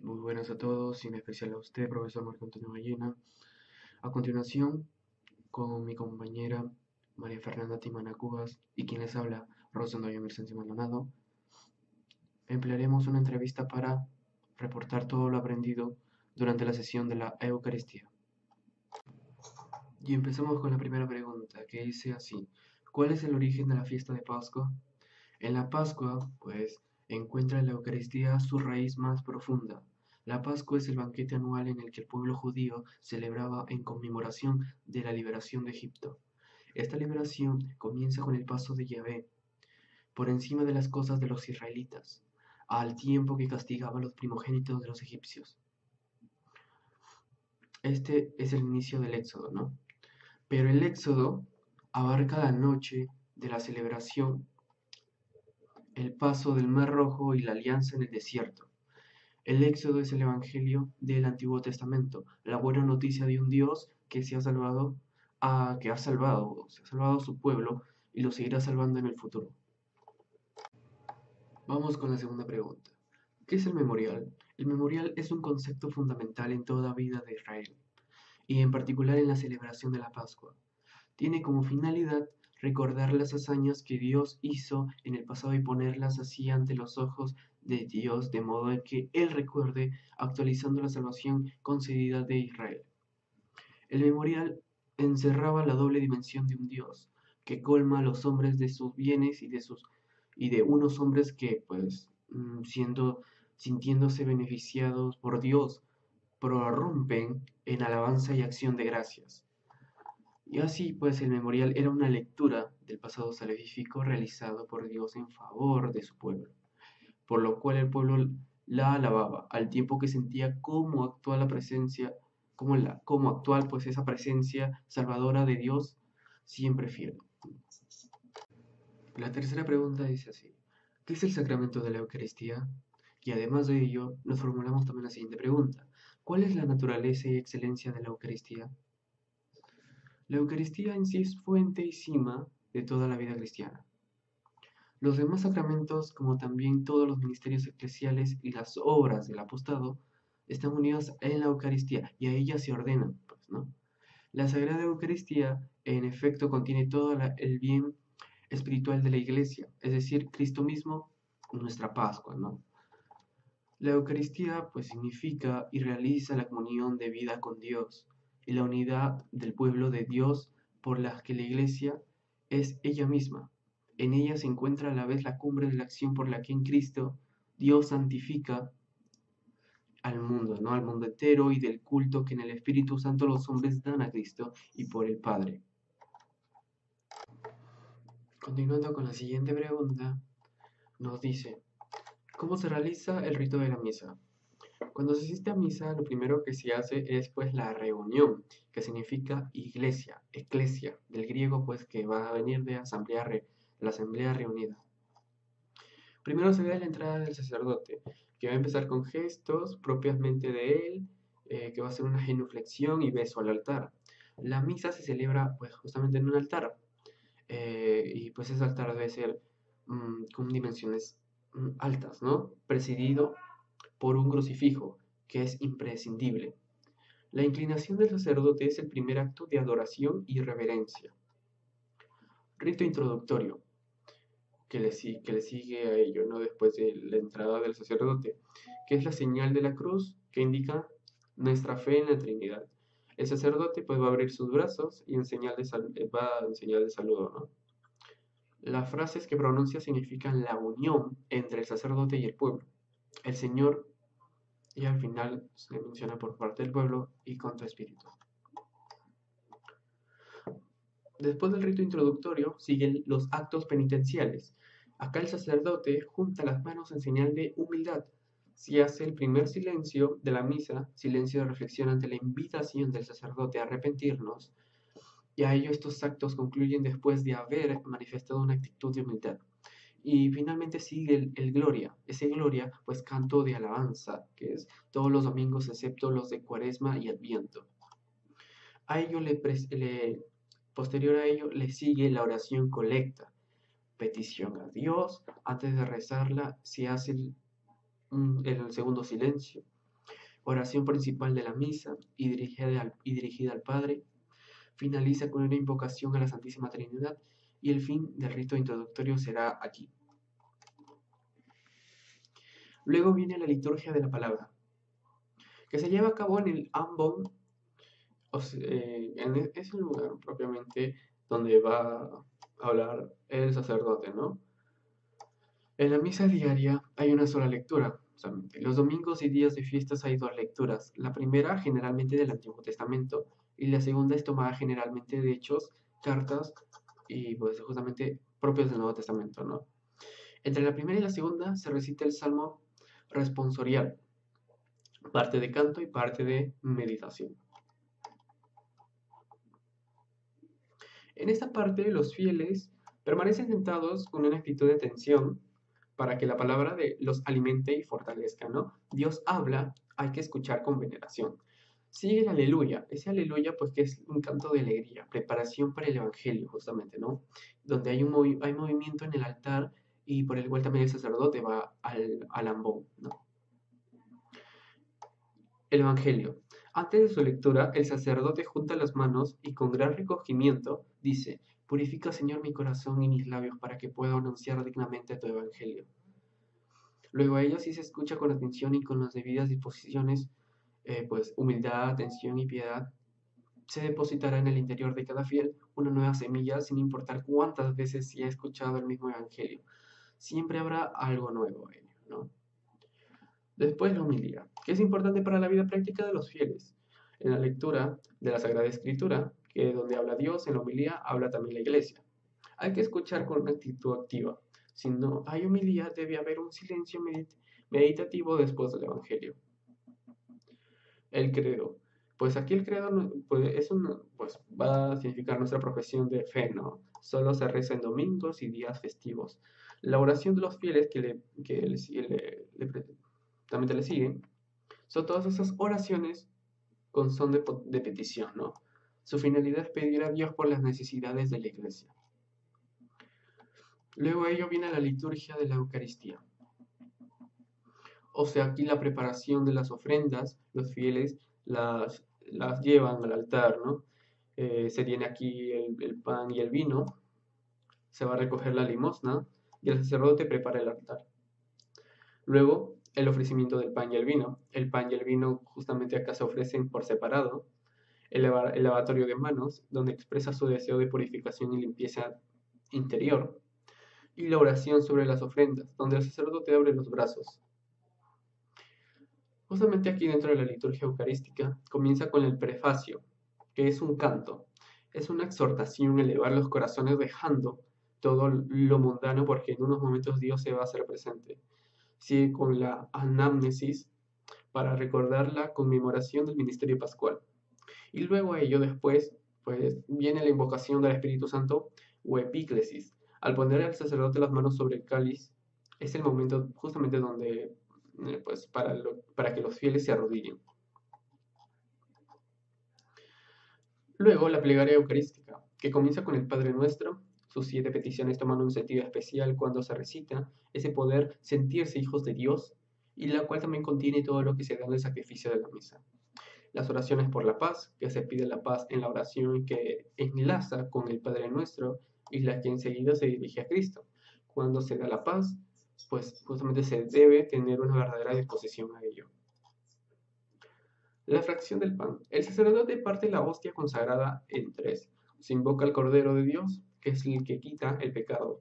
Muy buenas a todos, y en especial a usted, profesor Marco Antonio Gallina. A continuación, con mi compañera María Fernanda Timana Cubas y quien les habla, Rosendo Mercedes Maldonado, emplearemos una entrevista para reportar todo lo aprendido durante la sesión de la Eucaristía. Y empezamos con la primera pregunta, que dice así: ¿cuál es el origen de la fiesta de Pascua? En la Pascua, pues, encuentra la Eucaristía su raíz más profunda. La Pascua es el banquete anual en el que el pueblo judío celebraba en conmemoración de la liberación de Egipto. Esta liberación comienza con el paso de Yahvé por encima de las cosas de los israelitas, al tiempo que castigaba a los primogénitos de los egipcios. Este es el inicio del Éxodo, ¿no? Pero el Éxodo abarca la noche de la celebración, el paso del Mar Rojo y la alianza en el desierto. El Éxodo es el Evangelio del Antiguo Testamento, la buena noticia de un Dios que ha salvado a su pueblo y lo seguirá salvando en el futuro. Vamos con la segunda pregunta. ¿Qué es el memorial? El memorial es un concepto fundamental en toda vida de Israel, y en particular en la celebración de la Pascua. Tiene como finalidad recordar las hazañas que Dios hizo en el pasado y ponerlas así ante los ojos de Dios, de modo que Él recuerde, actualizando la salvación concedida de Israel. El memorial encerraba la doble dimensión de un Dios que colma a los hombres de sus bienes y de unos hombres que, pues, sintiéndose beneficiados por Dios, prorrumpen en alabanza y acción de gracias. Y así, pues, el memorial era una lectura del pasado salvífico realizado por Dios en favor de su pueblo, por lo cual el pueblo la alababa, al tiempo que sentía cómo actúa la presencia, cómo actual, pues, esa presencia salvadora de Dios siempre fiel. La tercera pregunta dice así: ¿qué es el sacramento de la Eucaristía? Y además de ello, nos formulamos también la siguiente pregunta: ¿cuál es la naturaleza y excelencia de la Eucaristía? La Eucaristía en sí es fuente y cima de toda la vida cristiana. Los demás sacramentos, como también todos los ministerios eclesiales y las obras del apostado, están unidos en la Eucaristía y a ella se ordenan, pues, ¿no? La Sagrada Eucaristía, en efecto, contiene todo el bien espiritual de la Iglesia, es decir, Cristo mismo, nuestra Pascua, ¿no? La Eucaristía, pues, significa y realiza la comunión de vida con Dios y la unidad del pueblo de Dios por la que la Iglesia es ella misma. En ella se encuentra a la vez la cumbre de la acción por la que en Cristo Dios santifica al mundo, ¿no? Al mundo entero, y del culto que en el Espíritu Santo los hombres dan a Cristo y por el Padre. Continuando con la siguiente pregunta, nos dice: ¿cómo se realiza el rito de la misa? Cuando se asiste a misa, lo primero que se hace es, pues, la reunión, que significa iglesia, eclesia, del griego, pues, que va a venir de la asamblea reunida. Primero se ve la entrada del sacerdote, que va a empezar con gestos propiamente de él, que va a ser una genuflexión y beso al altar. La misa se celebra, pues, justamente en un altar, y pues ese altar debe ser con dimensiones altas, ¿no? Presidido por un crucifijo, que es imprescindible. La inclinación del sacerdote es el primer acto de adoración y reverencia. Rito introductorio, que le sigue a ello, ¿no? Después de la entrada del sacerdote, que es la señal de la cruz que indica nuestra fe en la Trinidad. El sacerdote, pues, va a abrir sus brazos y va en señal de saludo, ¿no? Las frases que pronuncia significan la unión entre el sacerdote y el pueblo. El Señor, y al final se menciona por parte del pueblo y con tu espíritu. Después del rito introductorio siguen los actos penitenciales. Acá el sacerdote junta las manos en señal de humildad. Se hace el primer silencio de la misa, silencio de reflexión ante la invitación del sacerdote a arrepentirnos, y a ello estos actos concluyen después de haber manifestado una actitud de humildad. Y finalmente sigue el gloria. Ese gloria, pues, canto de alabanza, que es todos los domingos excepto los de Cuaresma y Adviento. A ello posterior a ello le sigue la oración colecta, petición a Dios. Antes de rezarla se hace el segundo silencio, oración principal de la misa y dirigida al Padre. Finaliza con una invocación a la Santísima Trinidad y el fin del rito introductorio será aquí. Luego viene la liturgia de la palabra, que se lleva a cabo en el ambón, es el lugar propiamente donde va a hablar el sacerdote, ¿no? En la misa diaria hay una sola lectura, solamente. Los domingos y días de fiestas hay dos lecturas. La primera generalmente del Antiguo Testamento y la segunda es tomada generalmente de hechos, cartas y pues justamente propios del Nuevo Testamento, ¿no? Entre la primera y la segunda se recita el Salmo responsorial, parte de canto y parte de meditación. En esta parte los fieles permanecen sentados con una actitud de tensión para que la palabra los alimente y fortalezca, ¿no? Dios habla, hay que escuchar con veneración. Sigue el aleluya, ese aleluya pues que es un canto de alegría, preparación para el evangelio justamente, ¿no? Donde hay hay movimiento en el altar y por el cual también el sacerdote va al ambón, ¿no? El evangelio. Antes de su lectura, el sacerdote junta las manos y con gran recogimiento dice: Purifica, Señor, mi corazón y mis labios para que pueda anunciar dignamente tu evangelio. Luego a ello sí se escucha con atención y con las debidas disposiciones, pues humildad, atención y piedad. Se depositará en el interior de cada fiel una nueva semilla, sin importar cuántas veces se ha escuchado el mismo evangelio. Siempre habrá algo nuevo en ello, ¿no? Después la homilía, que es importante para la vida práctica de los fieles. En la lectura de la Sagrada Escritura, que donde habla Dios, en la homilía habla también la Iglesia. Hay que escuchar con una actitud activa. Si no hay homilía, debe haber un silencio meditativo después del Evangelio. El credo. Pues aquí el credo pues va a significar nuestra profesión de fe, ¿no? Solo se reza en domingos y días festivos. La oración de los fieles también le siguen son todas esas oraciones con son de petición, ¿no? Su finalidad es pedir a Dios por las necesidades de la iglesia. Luego de ello viene la liturgia de la Eucaristía. O sea, aquí la preparación de las ofrendas, los fieles las llevan al altar, ¿no? Se tiene aquí el pan y el vino, se va a recoger la limosna y el sacerdote prepara el altar. Luego, el ofrecimiento del pan y el vino. El pan y el vino justamente acá se ofrecen por separado. El lavatorio de manos, donde expresa su deseo de purificación y limpieza interior. Y la oración sobre las ofrendas, donde el sacerdote abre los brazos. Justamente aquí dentro de la liturgia eucarística comienza con el prefacio, que es un canto. Es una exhortación a elevar los corazones dejando todo lo mundano porque en unos momentos Dios se va a hacer presente. Sigue con la anamnesis para recordar la conmemoración del ministerio pascual. Y luego a ello después, pues viene la invocación del Espíritu Santo o epíclesis. Al poner al sacerdote las manos sobre el cáliz, es el momento justamente donde, pues para que los fieles se arrodillen. Luego la plegaria eucarística, que comienza con el Padre Nuestro. Sus 7 peticiones toman un sentido especial cuando se recita ese poder sentirse hijos de Dios, y la cual también contiene todo lo que se da en el sacrificio de la misa. Las oraciones por la paz, que se pide la paz en la oración que enlaza con el Padre Nuestro y la que enseguida se dirige a Cristo. Cuando se da la paz, pues justamente se debe tener una verdadera disposición a ello. La fracción del pan. El sacerdote parte la hostia consagrada en 3. Se invoca al Cordero de Dios, que es el que quita el pecado.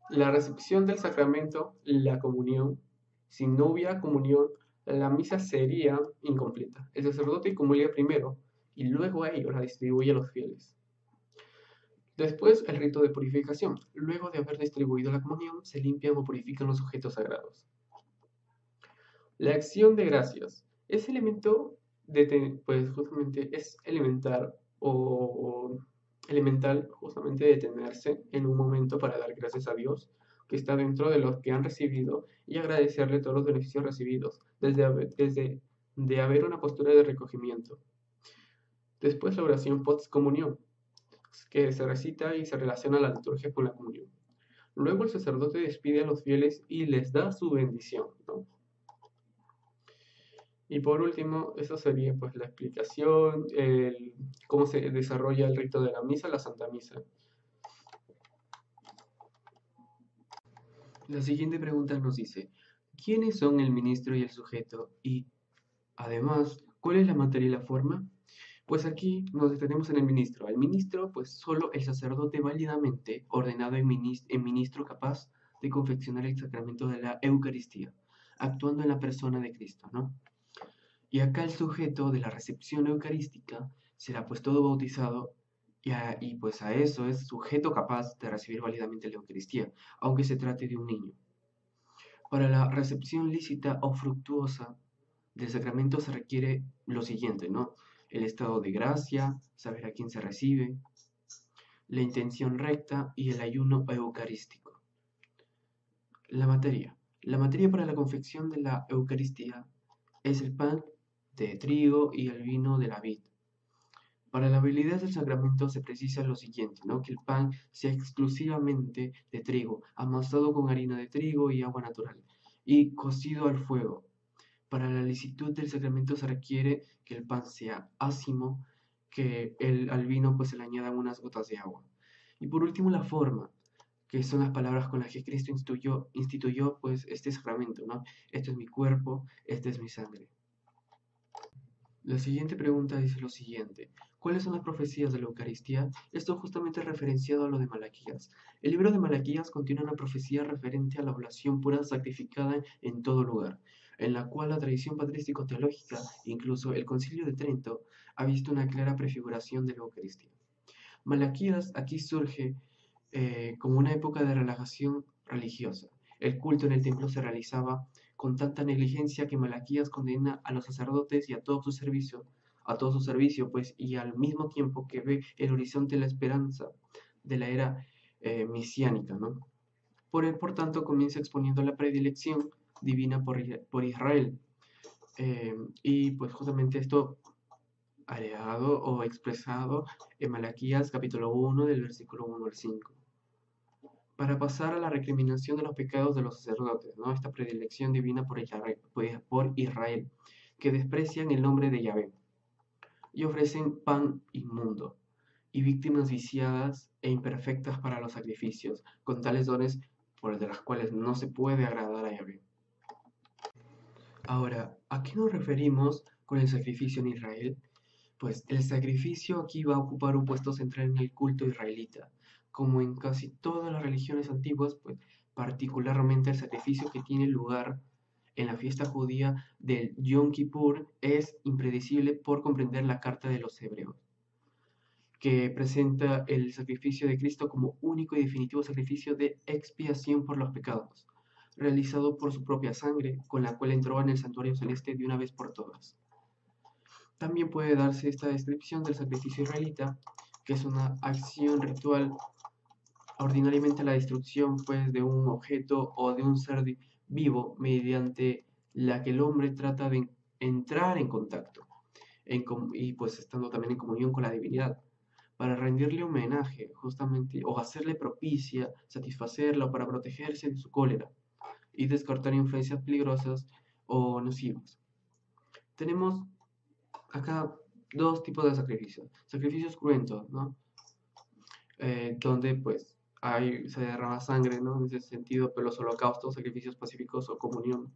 La recepción del sacramento, la comunión. Si no hubiera comunión, la misa sería incompleta. El sacerdote comulga primero y luego a ello la distribuye a los fieles. Después el rito de purificación. Luego de haber distribuido la comunión, se limpian o purifican los objetos sagrados. La acción de gracias. Ese elemento pues justamente es elemental justamente detenerse en un momento para dar gracias a Dios que está dentro de los que han recibido y agradecerle todos los beneficios recibidos desde de haber una postura de recogimiento. Después la oración post-comunión, que se recita y se relaciona la liturgia con la comunión. Luego el sacerdote despide a los fieles y les da su bendición, ¿no? Y por último, esa sería pues la explicación, cómo se desarrolla el rito de la misa, la Santa Misa. La siguiente pregunta nos dice, ¿quiénes son el ministro y el sujeto? Y además, ¿cuál es la materia y la forma? Pues aquí nos detenemos en el ministro. El ministro, pues solo el sacerdote válidamente ordenado en ministro capaz de confeccionar el sacramento de la Eucaristía, actuando en la persona de Cristo, ¿no? Y acá el sujeto de la recepción eucarística será pues todo bautizado y pues a eso es sujeto capaz de recibir válidamente la Eucaristía, aunque se trate de un niño. Para la recepción lícita o fructuosa del sacramento se requiere lo siguiente, ¿no? El estado de gracia, saber a quién se recibe, la intención recta y el ayuno eucarístico. La materia. La materia para la confección de la Eucaristía es el pan de trigo y el vino de la vid. Para la validez del sacramento se precisa lo siguiente, ¿no? Que el pan sea exclusivamente de trigo, amasado con harina de trigo y agua natural, y cocido al fuego. Para la licitud del sacramento se requiere que el pan sea ácimo, que al vino pues se le añadan unas gotas de agua. Y por último la forma, que son las palabras con las que Cristo instituyó pues este sacramento, ¿no? Este es mi cuerpo, este es mi sangre. La siguiente pregunta dice lo siguiente. ¿Cuáles son las profecías de la Eucaristía? Esto justamente referenciado a lo de Malaquías. El libro de Malaquías contiene una profecía referente a la oblación pura sacrificada en todo lugar, en la cual la tradición patrístico-teológica, incluso el Concilio de Trento, ha visto una clara prefiguración de la Eucaristía. Malaquías aquí surge como una época de relajación religiosa. El culto en el templo se realizaba con tanta negligencia que Malaquías condena a los sacerdotes y a todo su servicio, pues, y al mismo tiempo que ve el horizonte de la esperanza de la era mesiánica, ¿no? Por tanto, comienza exponiendo la predilección divina por Israel. Y pues justamente esto agregado o expresado en Malaquías capítulo 1 del versículo 1 al 5 para pasar a la recriminación de los pecados de los sacerdotes, ¿no? Esta predilección divina por Israel, que desprecian el nombre de Yahvé y ofrecen pan inmundo y víctimas viciadas e imperfectas para los sacrificios, con tales dones por de las cuales no se puede agradar a Yahvé. Ahora, ¿a qué nos referimos con el sacrificio en Israel? Pues el sacrificio aquí va a ocupar un puesto central en el culto israelita, como en casi todas las religiones antiguas, pues particularmente el sacrificio que tiene lugar en la fiesta judía del Yom Kippur es impredecible por comprender la carta de los hebreos, que presenta el sacrificio de Cristo como único y definitivo sacrificio de expiación por los pecados, realizado por su propia sangre, con la cual entró en el santuario celeste de una vez por todas. También puede darse esta descripción del sacrificio israelita, que es una acción ritual, ordinariamente la destrucción pues, de un objeto o de un ser vivo mediante la que el hombre trata de entrar en contacto y pues estando también en comunión con la divinidad para rendirle homenaje justamente o hacerle propicia, satisfacerla o para protegerse de su cólera y descartar influencias peligrosas o nocivas. Tenemos acá dos tipos de sacrificios. Sacrificios cruentos, ¿no? Donde pues se derrama sangre, ¿no? En ese sentido, pero los holocaustos, sacrificios pacíficos o comunión.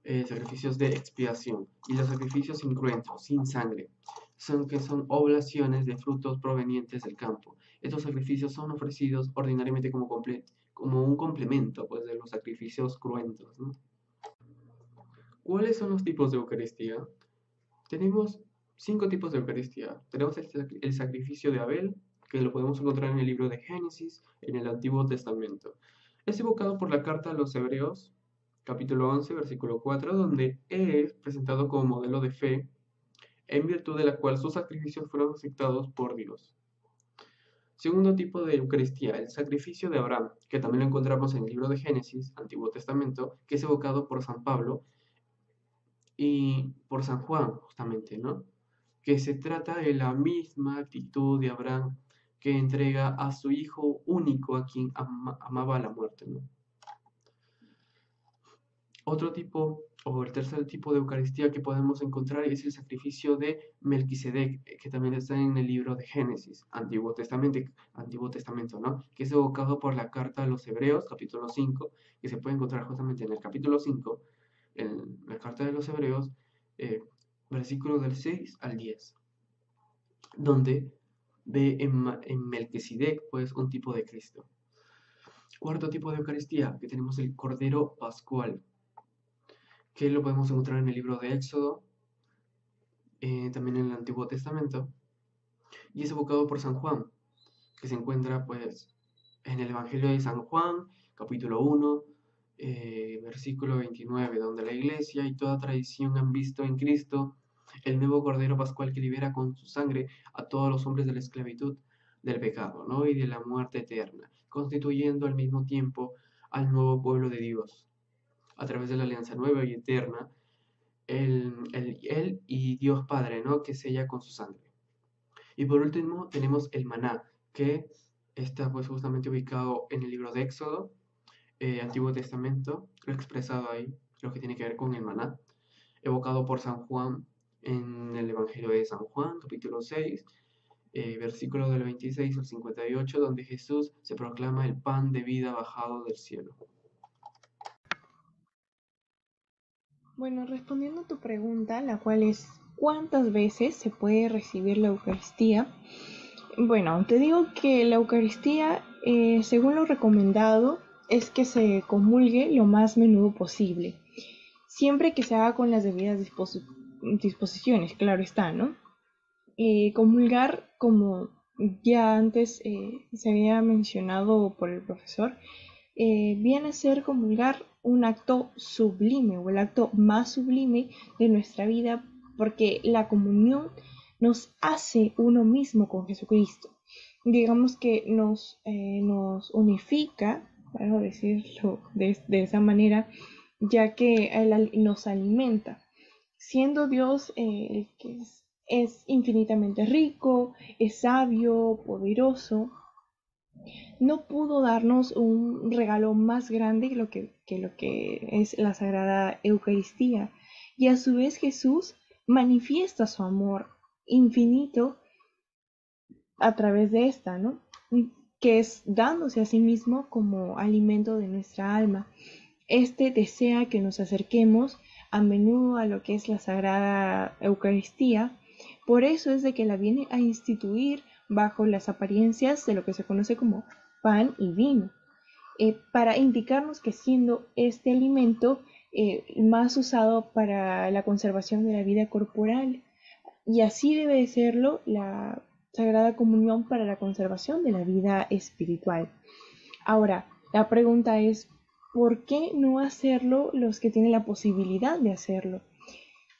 Sacrificios de expiación. Y los sacrificios incruentos, sin sangre, son oblaciones de frutos provenientes del campo. Estos sacrificios son ofrecidos ordinariamente como un complemento pues, de los sacrificios cruentos, ¿no? ¿Cuáles son los tipos de Eucaristía? Tenemos 5 tipos de Eucaristía. Tenemos el sacrificio de Abel, que lo podemos encontrar en el libro de Génesis, en el Antiguo Testamento. Es evocado por la carta a los Hebreos, capítulo 11, versículo 4, donde es presentado como modelo de fe, en virtud de la cual sus sacrificios fueron aceptados por Dios. Segundo tipo de Eucaristía, el sacrificio de Abraham, que también lo encontramos en el libro de Génesis, Antiguo Testamento, que es evocado por San Pablo y por San Juan, justamente, ¿no? Que se trata de la misma actitud de Abraham que entrega a su hijo único a quien amaba a la muerte, ¿no? Otro tipo, o el tercer tipo de Eucaristía que podemos encontrar es el sacrificio de Melquisedec, que también está en el libro de Génesis, Antiguo Testamento, ¿no? Que es evocado por la carta a los Hebreos, capítulo 5, que se puede encontrar justamente en el capítulo 5, en la carta de los Hebreos, eh, versículos del 6 al 10, donde ve en Melquisedec, pues, un tipo de Cristo. Cuarto tipo de Eucaristía, que tenemos el Cordero Pascual, que lo podemos encontrar en el libro de Éxodo, también en el Antiguo Testamento, y es evocado por San Juan, que se encuentra pues en el Evangelio de San Juan, capítulo 1, versículo 29, donde la Iglesia y toda tradición han visto en Cristo el nuevo Cordero Pascual que libera con su sangre a todos los hombres de la esclavitud del pecado, ¿no? Y de la muerte eterna, constituyendo al mismo tiempo al nuevo pueblo de Dios, a través de la alianza nueva y eterna, él y Dios Padre, ¿no? Que sella con su sangre. Y por último tenemos el maná, que está pues justamente ubicado en el libro de Éxodo, Antiguo Testamento, lo expresado ahí, lo que tiene que ver con el maná, evocado por San Juan en el Evangelio de San Juan, capítulo 6, versículo del 26 al 58, donde Jesús se proclama el pan de vida bajado del cielo. Bueno, respondiendo a tu pregunta, la cual es ¿cuántas veces se puede recibir la Eucaristía? Bueno, te digo que la Eucaristía, según lo recomendado, es que se comulgue lo más menudo posible, siempre que se haga con las debidas disposiciones, claro está, ¿no? Comulgar, como ya antes se había mencionado por el profesor, viene a ser comulgar un acto sublime o el acto más sublime de nuestra vida, porque la comunión nos hace uno mismo con Jesucristo. Digamos que nos unifica, para decirlo de esa manera, ya que Él nos alimenta. Siendo Dios el que es infinitamente rico, es sabio, poderoso, no pudo darnos un regalo más grande que lo que es la Sagrada Eucaristía. Y a su vez Jesús manifiesta su amor infinito a través de esta, ¿no? Que es dándose a sí mismo como alimento de nuestra alma. Este desea que nos acerquemos a menudo a lo que es la Sagrada Eucaristía. Por eso es de que la viene a instituir bajo las apariencias de lo que se conoce como pan y vino, para indicarnos que siendo este alimento más usado para la conservación de la vida corporal, y así debe serlo la Sagrada Comunión para la conservación de la vida espiritual. Ahora, la pregunta es, ¿por qué no hacerlo los que tienen la posibilidad de hacerlo?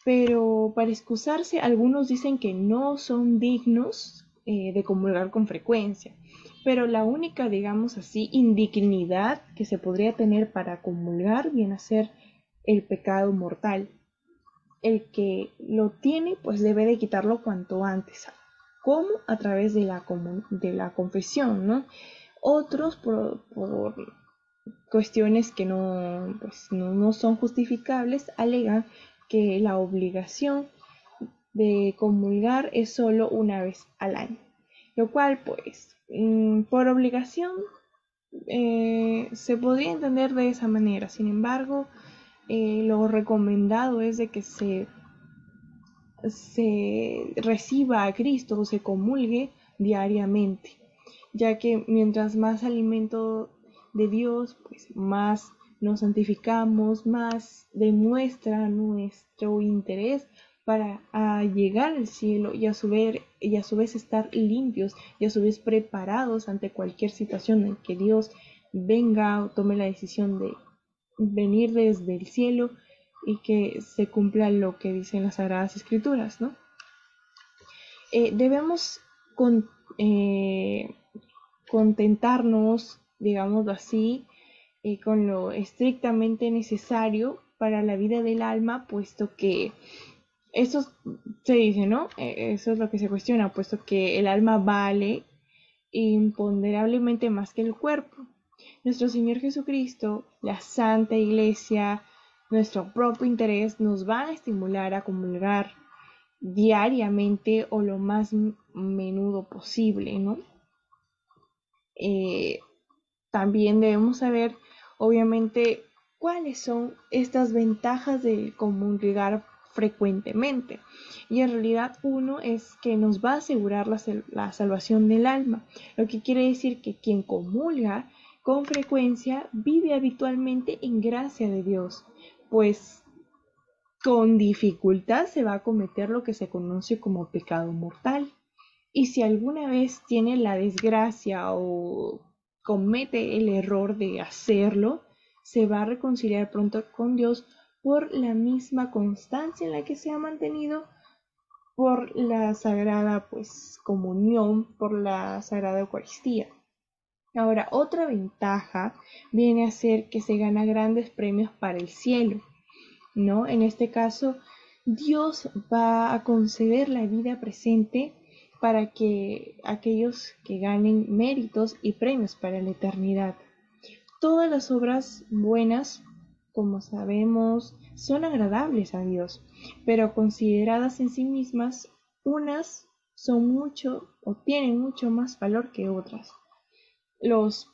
Pero para excusarse, algunos dicen que no son dignos de comulgar con frecuencia. Pero la única, digamos así, indignidad que se podría tener para comulgar viene a ser el pecado mortal. El que lo tiene, pues debe de quitarlo cuanto antes. ¿Cómo? A través de la confesión, ¿no? Otros por cuestiones que no son justificables, alegan que la obligación de comulgar es solo una vez al año, lo cual pues por obligación se podría entender de esa manera. Sin embargo, lo recomendado es de que se reciba a Cristo o se comulgue diariamente, ya que mientras más alimento de Dios, pues más nos santificamos, más demuestra nuestro interés para llegar al cielo y a su vez estar limpios y a su vez preparados ante cualquier situación en que Dios venga o tome la decisión de venir desde el cielo y que se cumpla lo que dicen las Sagradas Escrituras, ¿no? Debemos contentarnos, digámoslo así, con lo estrictamente necesario para la vida del alma, puesto que eso se dice, ¿no? Eso es lo que se cuestiona, puesto que el alma vale imponderablemente más que el cuerpo. Nuestro Señor Jesucristo, la Santa Iglesia, nuestro propio interés nos van a estimular a comulgar diariamente o lo más menudo posible, ¿no? También debemos saber, obviamente, cuáles son estas ventajas de comulgar frecuentemente. Y en realidad uno es que nos va a asegurar la salvación del alma, lo que quiere decir que quien comulga con frecuencia vive habitualmente en gracia de Dios, pues con dificultad se va a cometer lo que se conoce como pecado mortal. Y si alguna vez tiene la desgracia o comete el error de hacerlo, se va a reconciliar pronto con Dios por la misma constancia en la que se ha mantenido, por la sagrada comunión, por la sagrada Eucaristía. Ahora, otra ventaja viene a ser que se gana grandes premios para el cielo, ¿no? En este caso, Dios va a conceder la vida presente para que aquellos que ganen méritos y premios para la eternidad. Todas las obras buenas, como sabemos, son agradables a Dios, pero consideradas en sí mismas, unas son mucho o tienen mucho más valor que otras. Los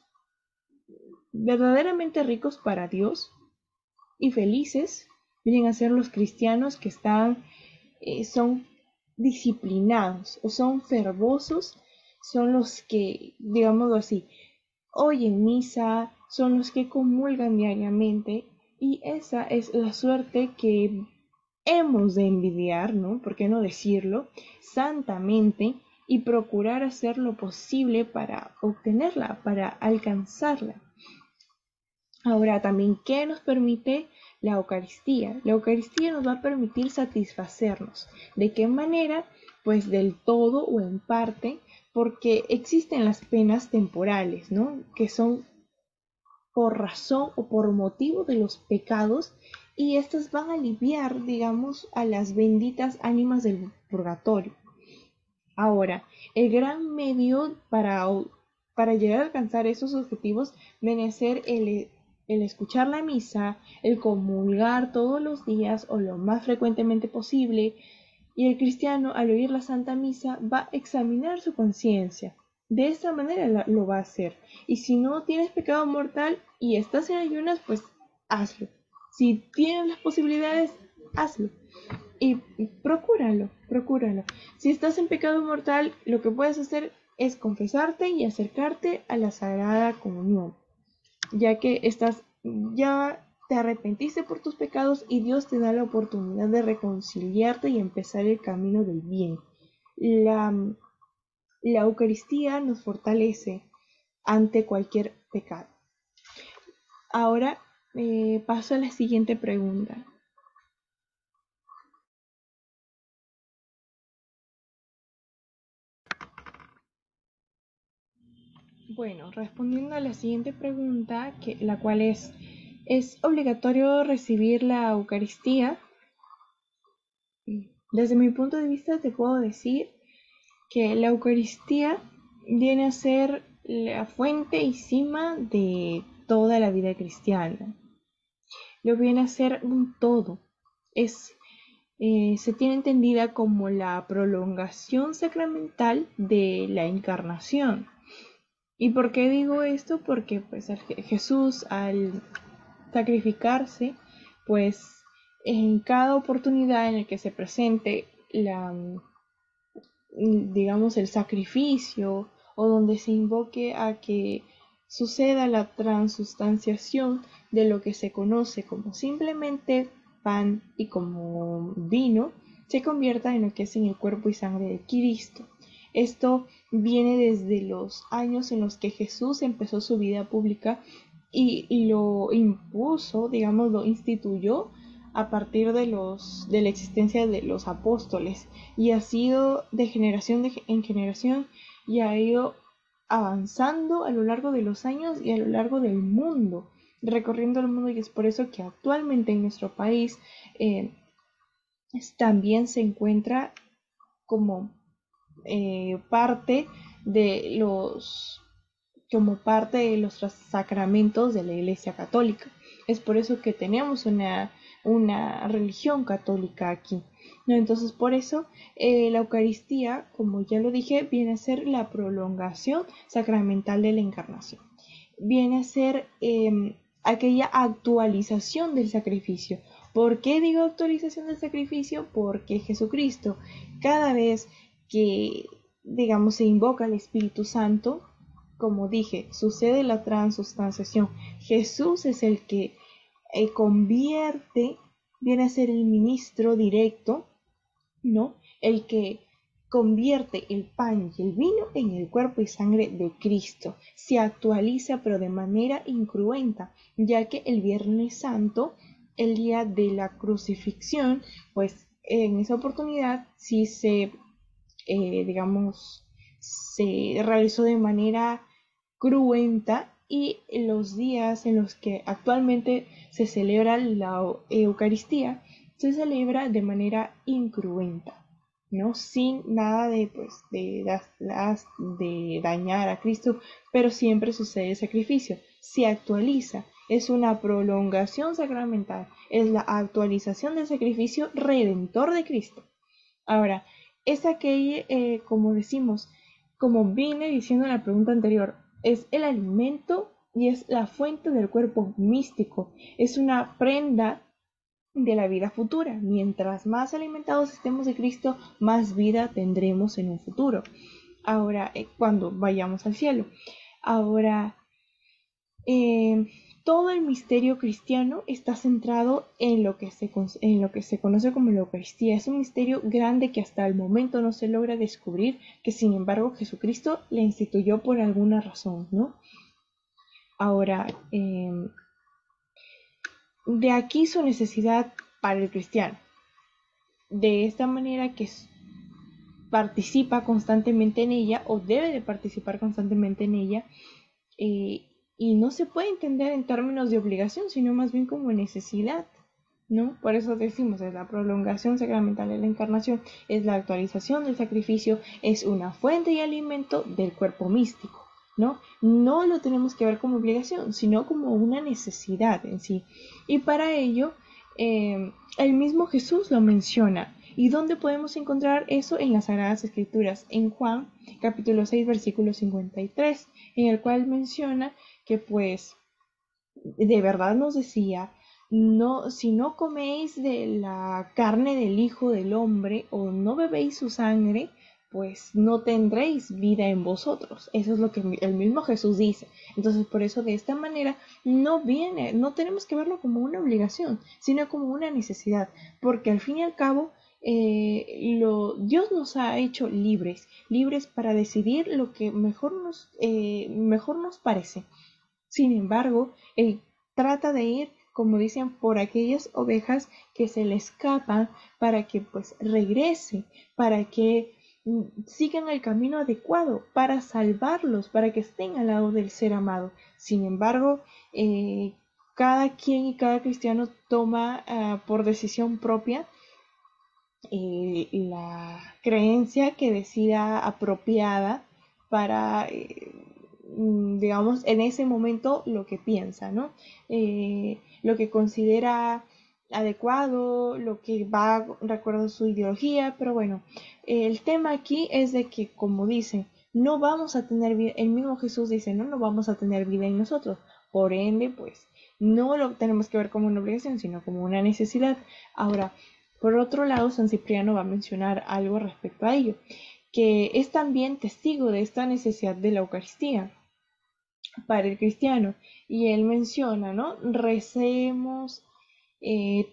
verdaderamente ricos para Dios y felices vienen a ser los cristianos que son disciplinados o son fervosos, son los que, digámoslo así, oyen misa, son los que comulgan diariamente, y esa es la suerte que hemos de envidiar, ¿no? ¿Por qué no decirlo? Santamente, y procurar hacer lo posible para obtenerla, para alcanzarla. Ahora también, ¿qué nos permite la Eucaristía? La Eucaristía nos va a permitir satisfacernos. ¿De qué manera? Pues del todo o en parte, porque existen las penas temporales, ¿no? Que son por razón o por motivo de los pecados, y estas van a aliviar, digamos, a las benditas ánimas del purgatorio. Ahora, el gran medio para llegar a alcanzar esos objetivos viene a ser el escuchar la misa, el comulgar todos los días o lo más frecuentemente posible, y el cristiano al oír la Santa Misa va a examinar su conciencia. De esta manera lo va a hacer. Y si no tienes pecado mortal y estás en ayunas, pues hazlo. Si tienes las posibilidades, hazlo. Y procúralo. Si estás en pecado mortal, lo que puedes hacer es confesarte y acercarte a la Sagrada Comunión, ya que ya te arrepentiste por tus pecados y Dios te da la oportunidad de reconciliarte y empezar el camino del bien. La Eucaristía nos fortalece ante cualquier pecado. Ahora paso a la siguiente pregunta. Bueno, respondiendo a la siguiente pregunta, la cual ¿es obligatorio recibir la Eucaristía? Desde mi punto de vista te puedo decir que la Eucaristía viene a ser la fuente y cima de toda la vida cristiana. Lo viene a ser un todo. Se tiene entendida como la prolongación sacramental de la encarnación. ¿Y por qué digo esto? Porque pues Jesús al sacrificarse, pues en cada oportunidad en la que se presente digamos, el sacrificio, o donde se invoque a que suceda la transustanciación de lo que se conoce como simplemente pan y como vino, se convierta en lo que es en el cuerpo y sangre de Cristo. Esto viene desde los años en los que Jesús empezó su vida pública y lo impuso, digamos, lo instituyó a partir de la existencia de los apóstoles, y ha sido de generación en generación, y ha ido avanzando a lo largo de los años y a lo largo del mundo, recorriendo el mundo, y es por eso que actualmente en nuestro país también se encuentra como parte de los sacramentos de la Iglesia Católica. Es por eso que tenemos una una religión católica aquí, ¿no? Entonces por eso la Eucaristía, como ya lo dije, viene a ser la prolongación sacramental de la encarnación. Viene a ser aquella actualización del sacrificio. ¿Por qué digo actualización del sacrificio? Porque Jesucristo, cada vez que, digamos, se invoca al Espíritu Santo, como dije, sucede la transustanciación. Jesús es el que convierte, viene a ser el ministro directo, ¿no? El que convierte el pan y el vino en el cuerpo y sangre de Cristo. Se actualiza, pero de manera incruenta, ya que el Viernes Santo, el día de la crucifixión, pues en esa oportunidad sí se, digamos, se realizó de manera cruenta, y los días en los que actualmente se celebra la Eucaristía se celebra de manera incruenta, ¿no? Sin nada de, pues, de dañar a Cristo, pero siempre sucede el sacrificio, se actualiza, es una prolongación sacramental, es la actualización del sacrificio redentor de Cristo. Ahora, es aquel, como decimos, como vine diciendo en la pregunta anterior, es el alimento y es la fuente del cuerpo místico, es una prenda de la vida futura. Mientras más alimentados estemos de Cristo, más vida tendremos en un futuro. Ahora, cuando vayamos al cielo. Ahora, todo el misterio cristiano está centrado en lo que se conoce como la Eucaristía. Es un misterio grande que hasta el momento no se logra descubrir, que sin embargo Jesucristo la instituyó por alguna razón, ¿no? Ahora, de aquí su necesidad para el cristiano. De esta manera que participa constantemente en ella, o debe de participar constantemente en ella, y no se puede entender en términos de obligación, sino más bien como necesidad, ¿no? Por eso decimos, es la prolongación sacramental de la encarnación, es la actualización del sacrificio, es una fuente y alimento del cuerpo místico, ¿no? No lo tenemos que ver como obligación, sino como una necesidad en sí. Y para ello, el mismo Jesús lo menciona. ¿Y dónde podemos encontrar eso? En las Sagradas Escrituras, en Juan capítulo 6, versículo 53, en el cual menciona que pues de verdad nos decía, no, si no coméis de la carne del Hijo del Hombre o no bebéis su sangre, pues no tendréis vida en vosotros. Eso es lo que el mismo Jesús dice. Entonces, por eso de esta manera no tenemos que verlo como una obligación, sino como una necesidad, porque al fin y al cabo Dios nos ha hecho libres para decidir lo que mejor nos parece. Sin embargo, Él trata de ir, como dicen, por aquellas ovejas que se le escapan, para que pues regrese, para que sigan el camino adecuado, para salvarlos, para que estén al lado del ser amado. Sin embargo, cada quien y cada cristiano toma por decisión propia la creencia que decida apropiada para, digamos, en ese momento lo que piensa, ¿no? Lo que considera adecuado, lo que va de acuerdo a su ideología, pero bueno, el tema aquí es de que, como dicen, no vamos a tener vida, el mismo Jesús dice, no vamos a tener vida en nosotros, por ende, pues, no lo tenemos que ver como una obligación, sino como una necesidad. Ahora, por otro lado, San Cipriano va a mencionar algo respecto a ello, que es también testigo de esta necesidad de la Eucaristía para el cristiano. Y él menciona, ¿no? Recemos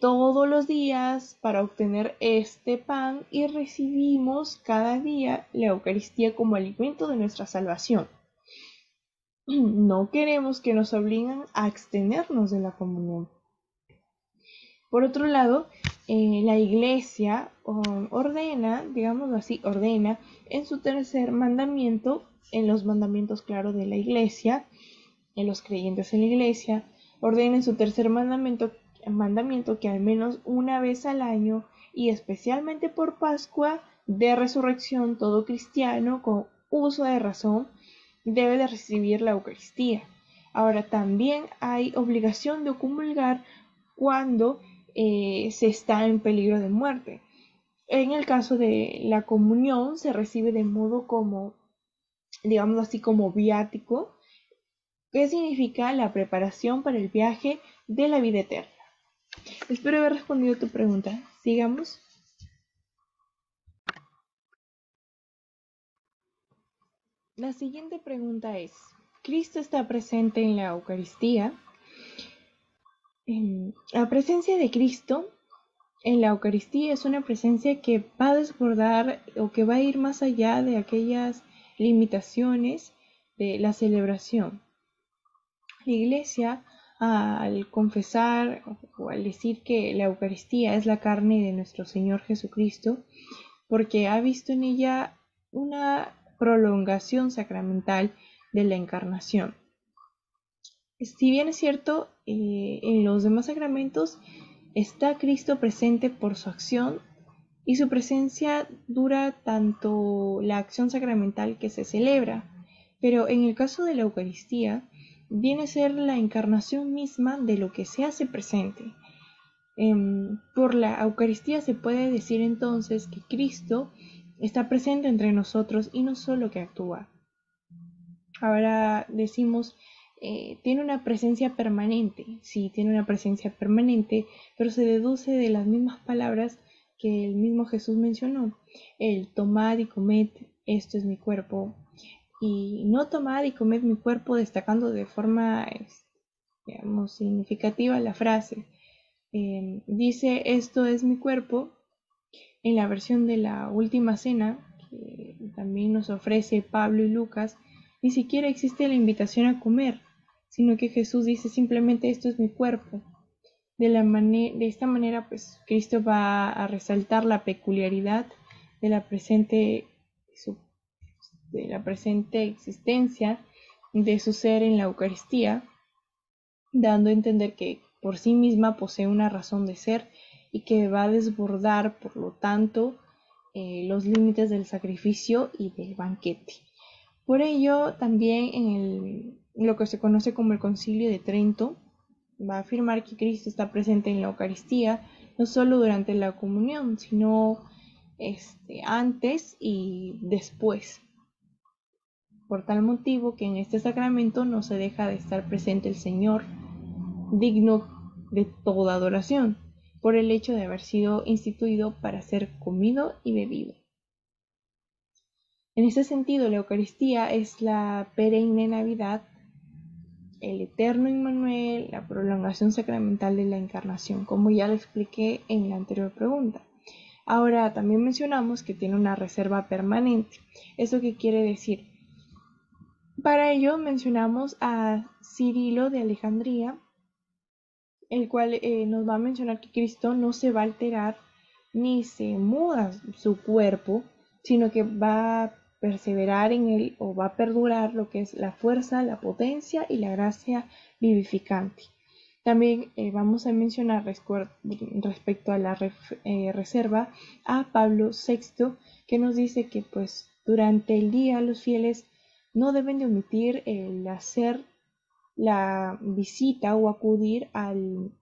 todos los días para obtener este pan y recibimos cada día la Eucaristía como alimento de nuestra salvación. No queremos que nos obliguen a abstenernos de la comunión. Por otro lado, la Iglesia ordena, digámoslo así, ordena en su tercer mandamiento, en los mandamientos, claro, de la Iglesia, en los creyentes en la Iglesia, ordena en su tercer mandamiento que al menos una vez al año, y especialmente por Pascua de Resurrección, todo cristiano con uso de razón debe de recibir la Eucaristía. Ahora, también hay obligación de comulgar cuando se está en peligro de muerte. En el caso de la comunión se recibe de modo como, digamos así, como viático, que significa la preparación para el viaje de la vida eterna. Espero haber respondido a tu pregunta. Sigamos. La siguiente pregunta es, ¿Cristo está presente en la Eucaristía? La presencia de Cristo en la Eucaristía es una presencia que va a desbordar o que va a ir más allá de aquellas limitaciones de la celebración. La Iglesia, al confesar o al decir que la Eucaristía es la carne de nuestro Señor Jesucristo, porque ha visto en ella una prolongación sacramental de la encarnación. Si bien es cierto, en los demás sacramentos está Cristo presente por su acción y su presencia dura tanto la acción sacramental que se celebra, pero en el caso de la Eucaristía viene a ser la encarnación misma de lo que se hace presente. Por la Eucaristía se puede decir entonces que Cristo está presente entre nosotros y no solo que actúa. Ahora decimos, tiene una presencia permanente. Sí, tiene una presencia permanente, pero se deduce de las mismas palabras que el mismo Jesús mencionó. El tomad y comed, esto es mi cuerpo. Y no tomad y comed mi cuerpo, destacando de forma, digamos, significativa la frase. Dice, esto es mi cuerpo, en la versión de la Última Cena, que también nos ofrece Pablo y Lucas, ni siquiera existe la invitación a comer, sino que Jesús dice simplemente esto es mi cuerpo. De esta manera, pues Cristo va a resaltar la peculiaridad de la presente, de la presente existencia de su ser en la Eucaristía, dando a entender que por sí misma posee una razón de ser y que va a desbordar, por lo tanto, los límites del sacrificio y del banquete. Por ello, también en lo que se conoce como el Concilio de Trento, va a afirmar que Cristo está presente en la Eucaristía, no solo durante la comunión, sino antes y después. Por tal motivo que en este sacramento no se deja de estar presente el Señor, digno de toda adoración, por el hecho de haber sido instituido para ser comido y bebido. En ese sentido, la Eucaristía es la perenne Navidad, el eterno Immanuel, la prolongación sacramental de la Encarnación, como ya lo expliqué en la anterior pregunta. Ahora, también mencionamos que tiene una reserva permanente. ¿Eso qué quiere decir? Para ello mencionamos a Cirilo de Alejandría, el cual nos va a mencionar que Cristo no se va a alterar ni se muda su cuerpo, sino que va a perseverar en él o va a perdurar lo que es la fuerza, la potencia y la gracia vivificante. También vamos a mencionar respecto a la reserva a Pablo VI, que nos dice que pues durante el día los fieles no deben de omitir el hacer la visita o acudir al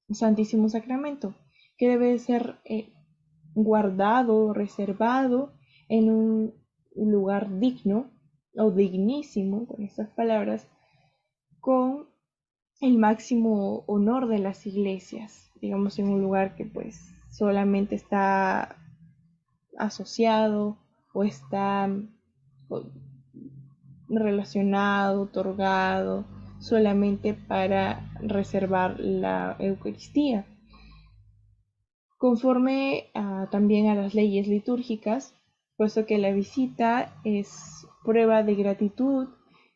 Santísimo Sacramento, que debe ser guardado, reservado en un lugar digno o dignísimo, con estas palabras, con el máximo honor de las iglesias, digamos en un lugar que pues solamente está asociado o está relacionado, otorgado solamente para reservar la Eucaristía. Conforme también a las leyes litúrgicas, puesto que la visita es prueba de gratitud,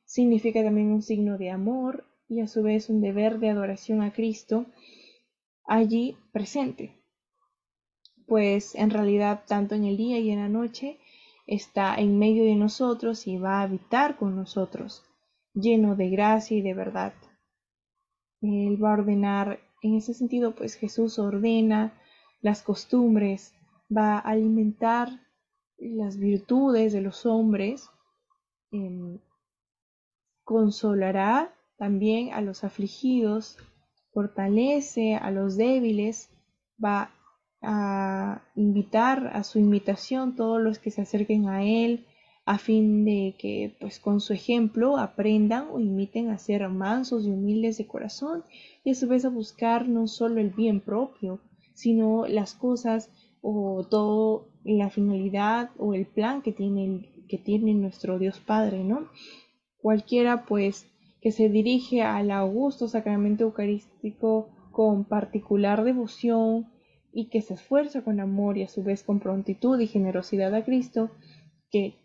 significa también un signo de amor y a su vez un deber de adoración a Cristo allí presente, pues en realidad tanto en el día y en la noche está en medio de nosotros y va a habitar con nosotros, lleno de gracia y de verdad. Él va a ordenar, en ese sentido, pues Jesús ordena las costumbres, va a alimentar las virtudes de los hombres, consolará también a los afligidos, fortalece a los débiles va a invitar a su invitación todos los que se acerquen a Él, a fin de que pues con su ejemplo aprendan o imiten a ser mansos y humildes de corazón, y a su vez a buscar no solo el bien propio, sino las cosas o todo la finalidad o el plan que tiene nuestro Dios Padre, ¿no? Cualquiera pues que se dirige al augusto sacramento eucarístico con particular devoción y que se esfuerza con amor y a su vez con prontitud y generosidad a Cristo, que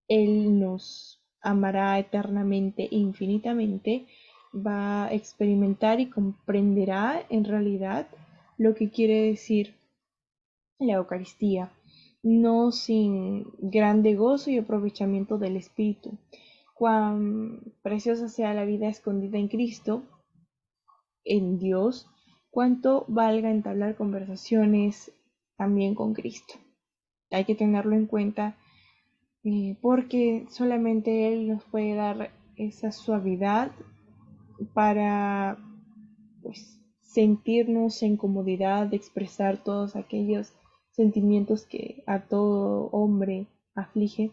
Él nos amará eternamente e infinitamente, va a experimentar y comprenderá en realidad lo que quiere decir la Eucaristía, no sin grande gozo y aprovechamiento del Espíritu. Cuán preciosa sea la vida escondida en Cristo, en Dios, cuánto valga entablar conversaciones también con Cristo. Hay que tenerlo en cuenta porque solamente Él nos puede dar esa suavidad para pues, sentirnos en comodidad de expresar todos aquellos sentimientos que a todo hombre aflige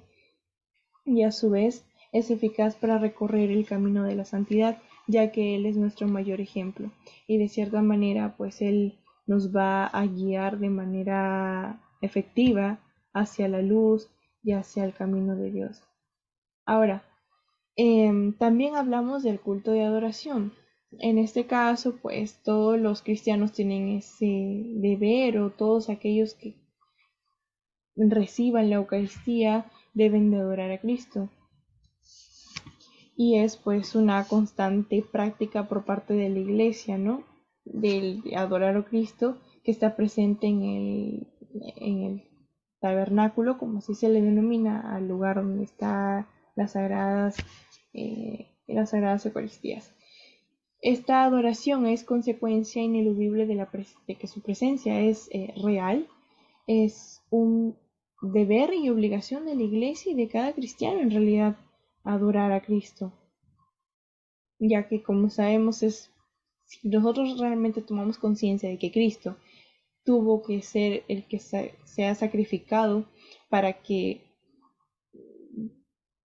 y a su vez es eficaz para recorrer el camino de la santidad, ya que Él es nuestro mayor ejemplo y de cierta manera pues Él nos va a guiar de manera efectiva hacia la luz y hacia el camino de Dios. Ahora, también hablamos del culto de adoración. En este caso, pues todos los cristianos tienen ese deber o todos aquellos que reciban la Eucaristía deben de adorar a Cristo. Y es pues una constante práctica por parte de la Iglesia, ¿no? Del adorar a Cristo que está presente en el tabernáculo, como así se le denomina al lugar donde están las sagradas Eucaristías. Esta adoración es consecuencia ineludible de que su presencia es real, es un deber y obligación de la Iglesia y de cada cristiano en realidad adorar a Cristo, ya que como sabemos si nosotros realmente tomamos conciencia de que Cristo tuvo que ser el que se ha sacrificado para que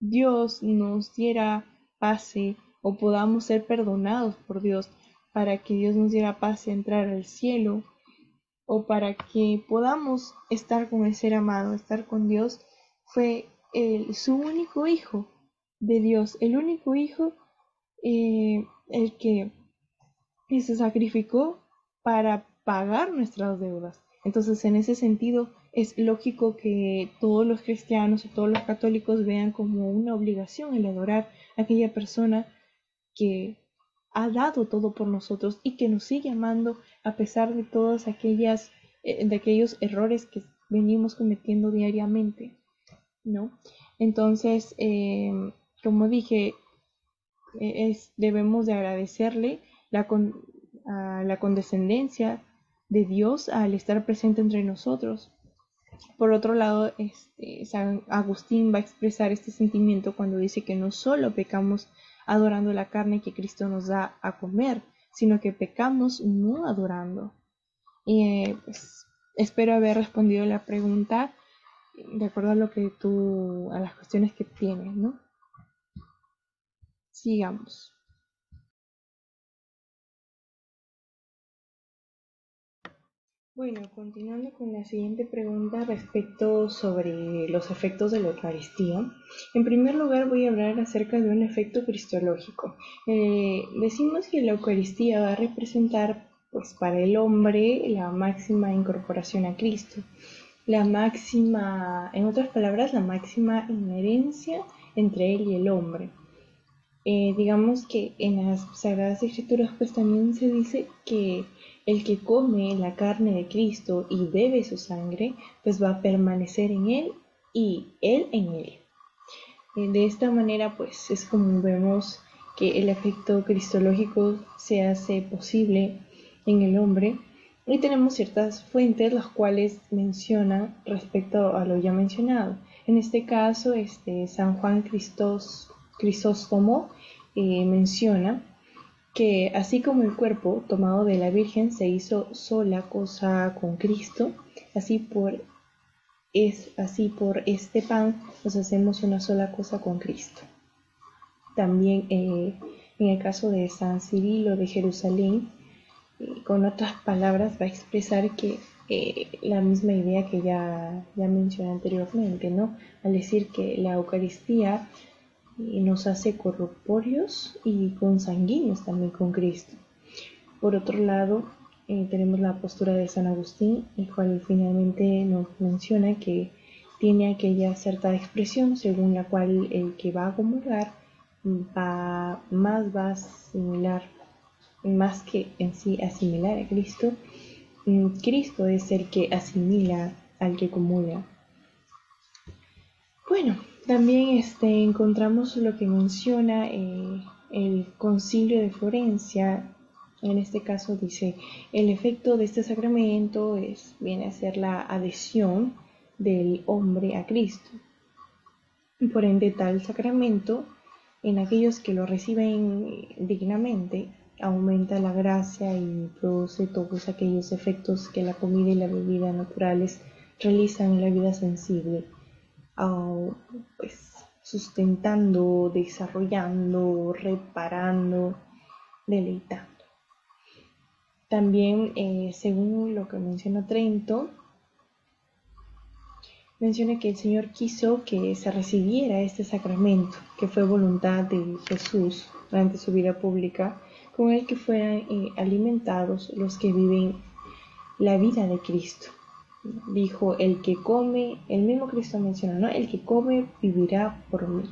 Dios nos diera pase o podamos ser perdonados por Dios, para que Dios nos diera pase a entrar al cielo o para que podamos estar con el ser amado, estar con Dios, fue su único hijo de Dios, el único hijo el que se sacrificó para pagar nuestras deudas. Entonces, en ese sentido, es lógico que todos los cristianos y todos los católicos vean como una obligación el adorar a aquella persona que ha dado todo por nosotros y que nos sigue amando a pesar de todas aquellas de aquellos errores que venimos cometiendo diariamente, ¿no? Entonces, como dije, debemos de agradecerle a la condescendencia de Dios al estar presente entre nosotros. Por otro lado, San Agustín va a expresar este sentimiento cuando dice que no solo pecamos adorando la carne que Cristo nos da a comer, sino que pecamos no adorando. Pues, espero haber respondido la pregunta de acuerdo a a las cuestiones que tienes, ¿no? Sigamos. Bueno, continuando con la siguiente pregunta respecto sobre los efectos de la Eucaristía. En primer lugar voy a hablar acerca de un efecto cristológico. Decimos que la Eucaristía va a representar pues para el hombre la máxima incorporación a Cristo, la máxima, en otras palabras, la máxima inherencia entre él y el hombre. Digamos que en las Sagradas Escrituras pues también se dice que el que come la carne de Cristo y bebe su sangre pues va a permanecer en él y él en él. De esta manera pues es como vemos que el efecto cristológico se hace posible en el hombre y tenemos ciertas fuentes las cuales mencionan respecto a lo ya mencionado. En este caso San Juan Crisóstomo menciona que así como el cuerpo tomado de la Virgen se hizo sola cosa con Cristo, así por este pan nos hacemos una sola cosa con Cristo. También en el caso de San Cirilo de Jerusalén, con otras palabras va a expresar que la misma idea que ya mencioné anteriormente, ¿no? Al decir que la Eucaristía nos hace corpóreos y consanguíneos también con Cristo. Por otro lado, tenemos la postura de San Agustín, el cual finalmente nos menciona que tiene aquella cierta expresión según la cual el que va a comulgar va a asimilar, más que en sí asimilar a Cristo, Cristo es el que asimila al que comulga. Bueno, también encontramos lo que menciona el Concilio de Florencia. En este caso dice, el efecto de este sacramento viene a ser la adhesión del hombre a Cristo. Por ende, tal sacramento, en aquellos que lo reciben dignamente, aumenta la gracia y produce todos aquellos efectos que la comida y la bebida naturales realizan en la vida sensible, pues sustentando, desarrollando, reparando, deleitando. También, según lo que menciona Trento, menciona que el Señor quiso que se recibiera este sacramento, que fue voluntad de Jesús durante su vida pública, con el que fueran alimentados los que viven la vida de Cristo. Dijo, el que come, el mismo Cristo menciona, ¿no? El que come vivirá por mí.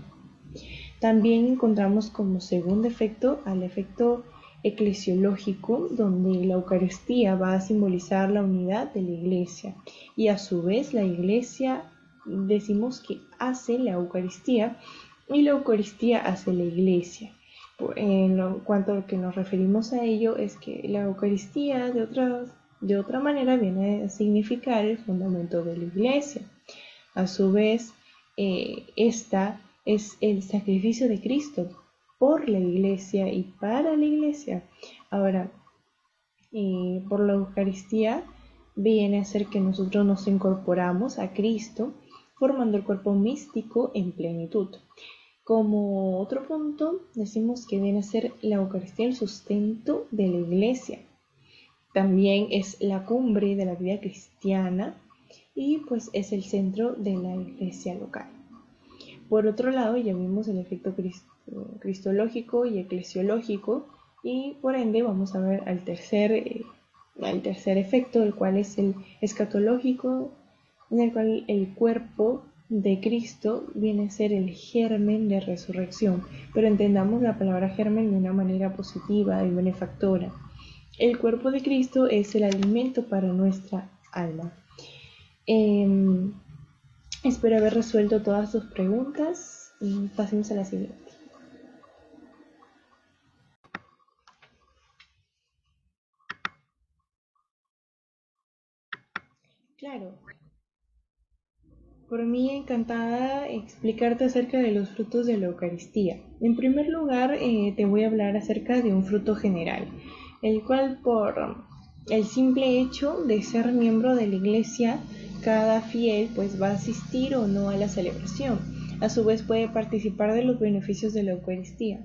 También encontramos como segundo efecto al efecto eclesiológico, donde la Eucaristía va a simbolizar la unidad de la Iglesia y a su vez la Iglesia decimos que hace la Eucaristía y la Eucaristía hace la Iglesia. En cuanto a lo que nos referimos a ello es que la Eucaristía de otra manera viene a significar el fundamento de la Iglesia. A su vez, esta es el sacrificio de Cristo por la Iglesia y para la Iglesia. Ahora, por la Eucaristía viene a ser que nosotros nos incorporamos a Cristo formando el cuerpo místico en plenitud. Como otro punto, decimos que viene a ser la Eucaristía el sustento de la Iglesia. También es la cumbre de la vida cristiana y pues es el centro de la Iglesia local. Por otro lado, ya vimos el efecto cristológico y eclesiológico y por ende vamos a ver al tercer efecto, el cual es el escatológico, en el cual el cuerpo de Cristo viene a ser el germen de resurrección, pero entendamos la palabra germen de una manera positiva y benefactora. El cuerpo de Cristo es el alimento para nuestra alma. Espero haber resuelto todas tus preguntas y pasemos a la siguiente. Claro, por mí encantada explicarte acerca de los frutos de la Eucaristía. En primer lugar, te voy a hablar acerca de un fruto general, el cual por el simple hecho de ser miembro de la Iglesia, cada fiel pues va a asistir o no a la celebración. A su vez puede participar de los beneficios de la Eucaristía.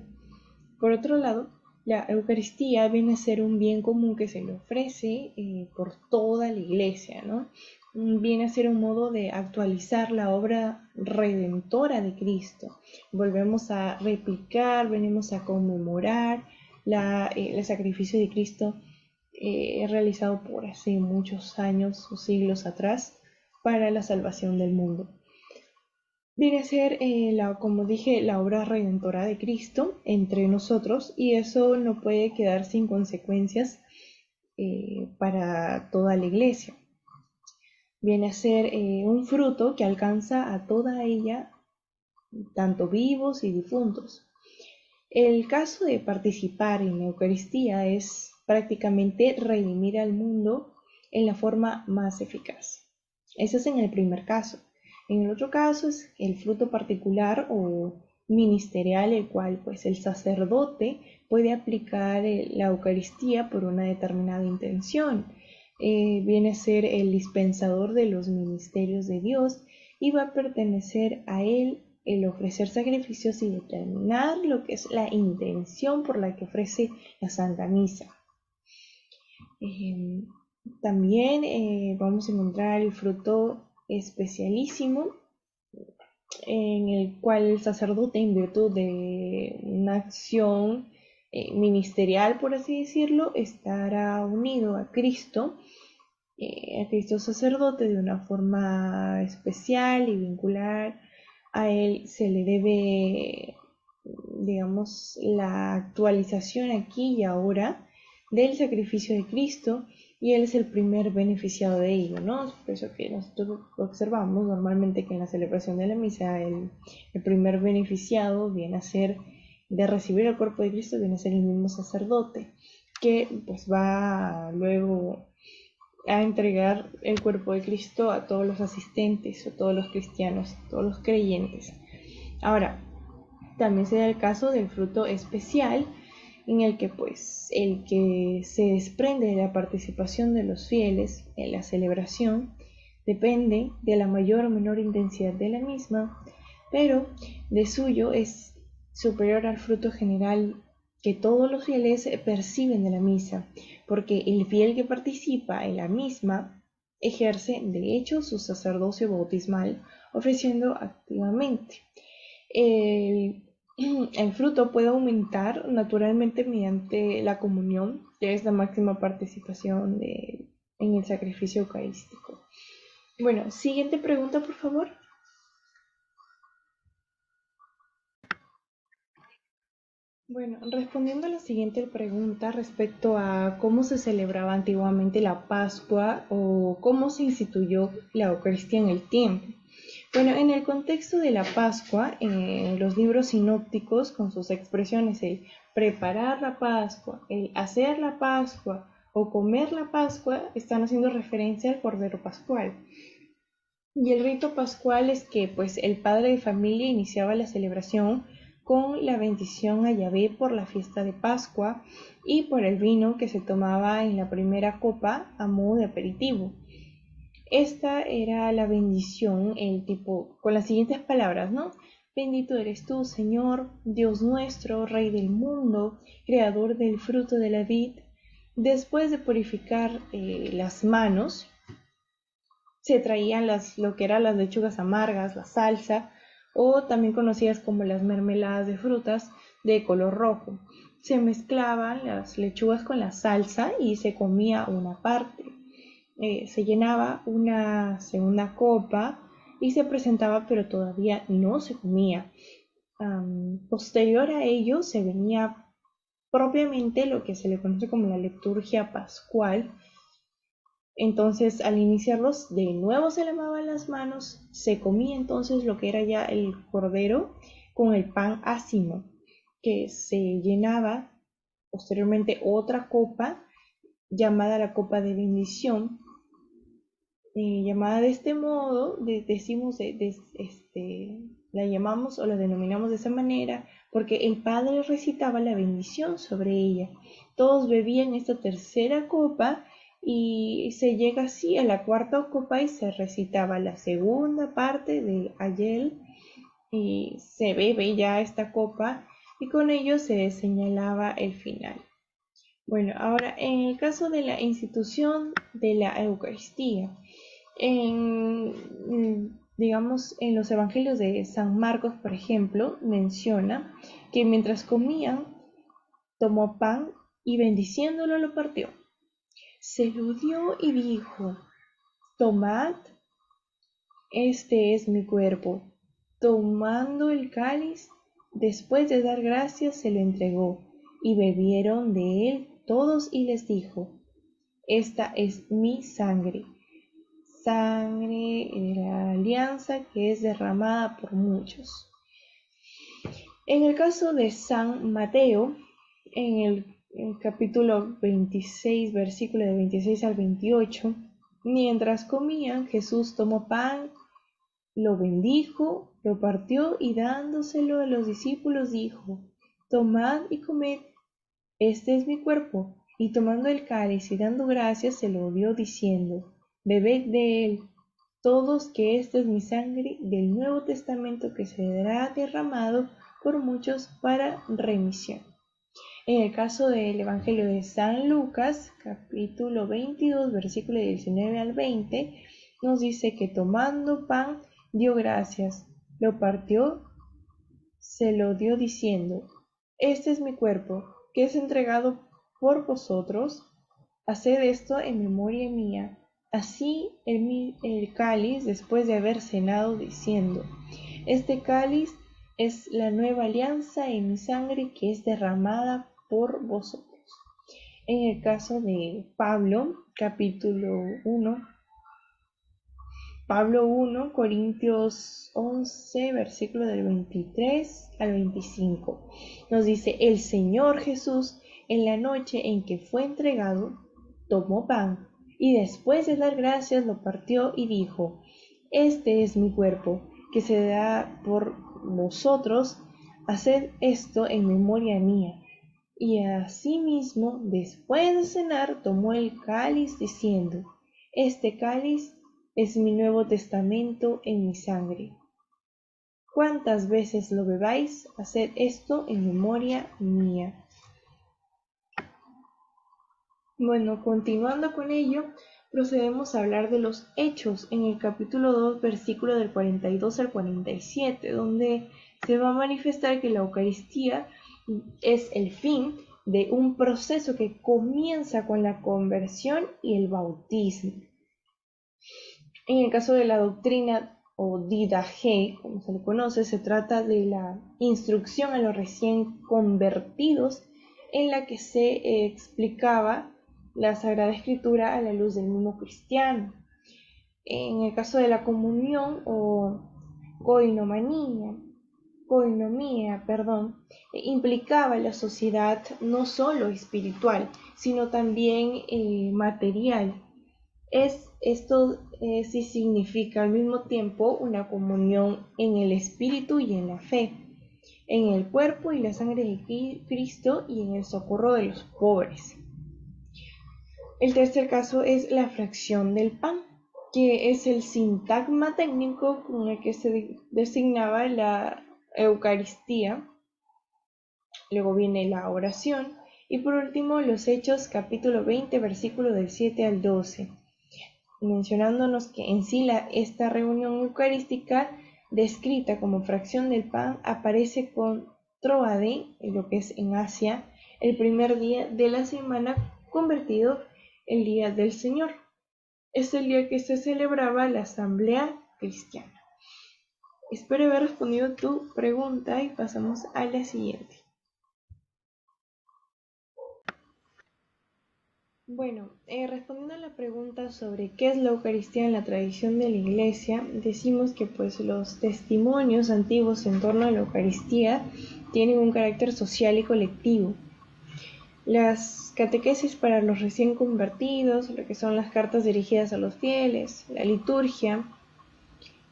Por otro lado, la Eucaristía viene a ser un bien común que se le ofrece por toda la Iglesia, ¿no? Viene a ser un modo de actualizar la obra redentora de Cristo. Volvemos a replicar, venimos a conmemorar el sacrificio de Cristo realizado por hace muchos años o siglos atrás para la salvación del mundo. Viene a ser, como dije, la obra redentora de Cristo entre nosotros y eso no puede quedar sin consecuencias para toda la Iglesia. Viene a ser un fruto que alcanza a toda ella, tanto vivos y difuntos. El caso de participar en la Eucaristía es prácticamente redimir al mundo en la forma más eficaz. Eso es en el primer caso. En el otro caso es el fruto particular o ministerial, el cual pues el sacerdote puede aplicar la Eucaristía por una determinada intención. Viene a ser el dispensador de los ministerios de Dios y va a pertenecer a él el ofrecer sacrificios y determinar lo que es la intención por la que ofrece la Santa Misa. También vamos a encontrar el fruto especialísimo, en el cual el sacerdote, en virtud de una acción ministerial, por así decirlo, estará unido a Cristo sacerdote de una forma especial y vincular. A él se le debe, digamos, la actualización aquí y ahora del sacrificio de Cristo, y él es el primer beneficiado de ello, ¿no? Es por eso que nosotros observamos normalmente que en la celebración de la misa el primer beneficiado viene a ser de recibir el cuerpo de Cristo, viene a ser el mismo sacerdote, que pues va luego a entregar el cuerpo de Cristo a todos los asistentes, a todos los cristianos, a todos los creyentes. Ahora, también se da el caso del fruto especial, en el que pues el que se desprende de la participación de los fieles en la celebración depende de la mayor o menor intensidad de la misma, pero de suyo es superior al fruto general que todos los fieles perciben de la misa, porque el fiel que participa en la misma ejerce de hecho su sacerdocio bautismal, ofreciendo activamente. El fruto puede aumentar naturalmente mediante la comunión, que es la máxima participación en el sacrificio eucarístico. Bueno, siguiente pregunta, por favor. Bueno, respondiendo a la siguiente pregunta respecto a cómo se celebraba antiguamente la Pascua o cómo se instituyó la Eucaristía en el tiempo. Bueno, en el contexto de la Pascua, los libros sinópticos con sus expresiones, el preparar la Pascua, el hacer la Pascua o comer la Pascua, están haciendo referencia al Cordero Pascual. Y el rito pascual es que pues el padre de familia iniciaba la celebración con la bendición a Yahvé por la fiesta de Pascua y por el vino que se tomaba en la primera copa a modo de aperitivo. Esta era la bendición, el tipo, con las siguientes palabras, ¿no? Bendito eres tú, Señor, Dios nuestro, Rey del mundo, Creador del fruto de la vid. Después de purificar las manos, se traían lo que eran las lechugas amargas, la salsa, o también conocidas como las mermeladas de frutas de color rojo. Se mezclaban las lechugas con la salsa y se comía una parte. Se llenaba una segunda copa y se presentaba, pero todavía no se comía. Posterior a ello se venía propiamente lo que se le conoce como la liturgia pascual. Entonces, al iniciarlos, de nuevo se lavaban las manos, se comía entonces lo que era ya el cordero con el pan ácimo, que se llenaba posteriormente otra copa llamada la copa de bendición, llamada de este modo, la llamamos o la denominamos de esa manera porque el padre recitaba la bendición sobre ella. Todos bebían esta tercera copa y se llega así a la cuarta copa y se recitaba la segunda parte de Ayel y se bebe ya esta copa y con ello se señalaba el final. Bueno, ahora en el caso de la institución de la Eucaristía, digamos, en los evangelios de San Marcos, por ejemplo, menciona que mientras comían, tomó pan y bendiciéndolo lo partió. Se lo dio y dijo: tomad, este es mi cuerpo. Tomando el cáliz, después de dar gracias, se lo entregó, y bebieron de él todos, y les dijo: esta es mi sangre, sangre de la alianza que es derramada por muchos. En el caso de San Mateo, en el capítulo 26, versículo de 26 al 28, mientras comían, Jesús tomó pan, lo bendijo, lo partió y dándoselo a los discípulos dijo: Tomad y comed, este es mi cuerpo. Y tomando el cáliz y dando gracias se lo dio diciendo: Bebed de él todos, que esta es mi sangre del Nuevo Testamento, que será derramado por muchos para remisión. En el caso del Evangelio de San Lucas, capítulo 22, versículo 19 al 20, nos dice que tomando pan, dio gracias, lo partió, se lo dio diciendo: Este es mi cuerpo, que es entregado por vosotros, haced esto en memoria mía. Así el cáliz, después de haber cenado, diciendo: Este cáliz es la nueva alianza en mi sangre, que es derramada por vosotros. En el caso de Pablo, capítulo 1, Pablo 1, Corintios 11, versículo del 23 al 25, nos dice: El Señor Jesús, en la noche en que fue entregado, tomó pan, y después de dar gracias lo partió y dijo: Este es mi cuerpo, que se da por vosotros, haced esto en memoria mía. Y asimismo, después de cenar, tomó el cáliz diciendo: Este cáliz es mi Nuevo Testamento en mi sangre. Cuantas veces lo bebáis, haced esto en memoria mía. Bueno, continuando con ello, procedemos a hablar de los hechos en el capítulo 2, versículo del 42 al 47, donde se va a manifestar que la Eucaristía es el fin de un proceso que comienza con la conversión y el bautismo. En el caso de la doctrina o didache, como se le conoce, se trata de la instrucción a los recién convertidos, en la que se explicaba la Sagrada Escritura a la luz del mismo cristiano. En el caso de la comunión o koinomía, implicaba la sociedad no solo espiritual, sino también material. Esto sí significa al mismo tiempo una comunión en el espíritu y en la fe, en el cuerpo y la sangre de Cristo y en el socorro de los pobres. El tercer caso es la fracción del pan, que es el sintagma técnico con el que se designaba la Eucaristía. Luego viene la oración y por último los Hechos capítulo 20 versículo del 7 al 12, mencionándonos que en sí esta reunión eucarística descrita como fracción del pan aparece con Troade, lo que es en Asia, el primer día de la semana, convertido el día del Señor. Es el día que se celebraba la asamblea cristiana. Espero haber respondido tu pregunta y pasamos a la siguiente. Bueno, respondiendo a la pregunta sobre qué es la Eucaristía en la tradición de la Iglesia, decimos que pues los testimonios antiguos en torno a la Eucaristía tienen un carácter social y colectivo. Las catequesis para los recién convertidos, lo que son las cartas dirigidas a los fieles, la liturgia,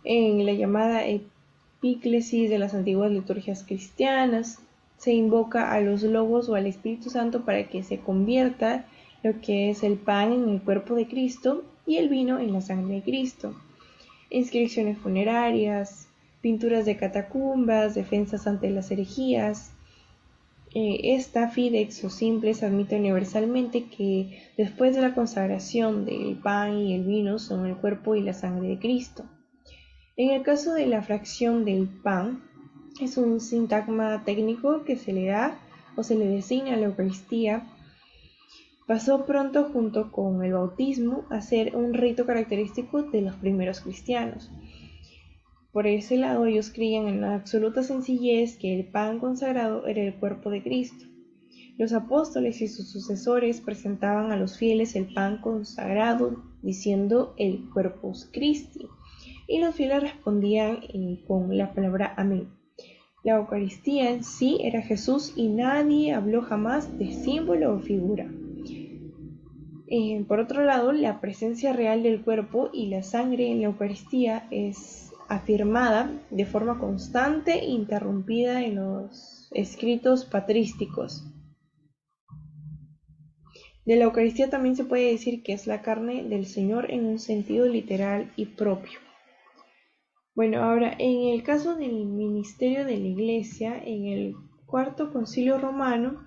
en la llamada epíclesis de las antiguas liturgias cristianas, se invoca a los logos o al Espíritu Santo para que se convierta lo que es el pan en el cuerpo de Cristo y el vino en la sangre de Cristo. Inscripciones funerarias, pinturas de catacumbas, defensas ante las herejías. Esta fidex o simples admite universalmente que después de la consagración del pan y el vino son el cuerpo y la sangre de Cristo. En el caso de la fracción del pan, es un sintagma técnico que se le da o se le designa a la Eucaristía. Pasó pronto junto con el bautismo a ser un rito característico de los primeros cristianos. Por ese lado, ellos creían en la absoluta sencillez que el pan consagrado era el cuerpo de Cristo. Los apóstoles y sus sucesores presentaban a los fieles el pan consagrado diciendo el Corpus Christi, y los fieles respondían con la palabra amén. La Eucaristía en sí era Jesús y nadie habló jamás de símbolo o figura. Por otro lado, la presencia real del cuerpo y la sangre en la Eucaristía es afirmada de forma constante e interrumpida en los escritos patrísticos. De la Eucaristía también se puede decir que es la carne del Señor en un sentido literal y propio. Bueno, ahora, en el caso del ministerio de la Iglesia, en el Cuarto Concilio Romano,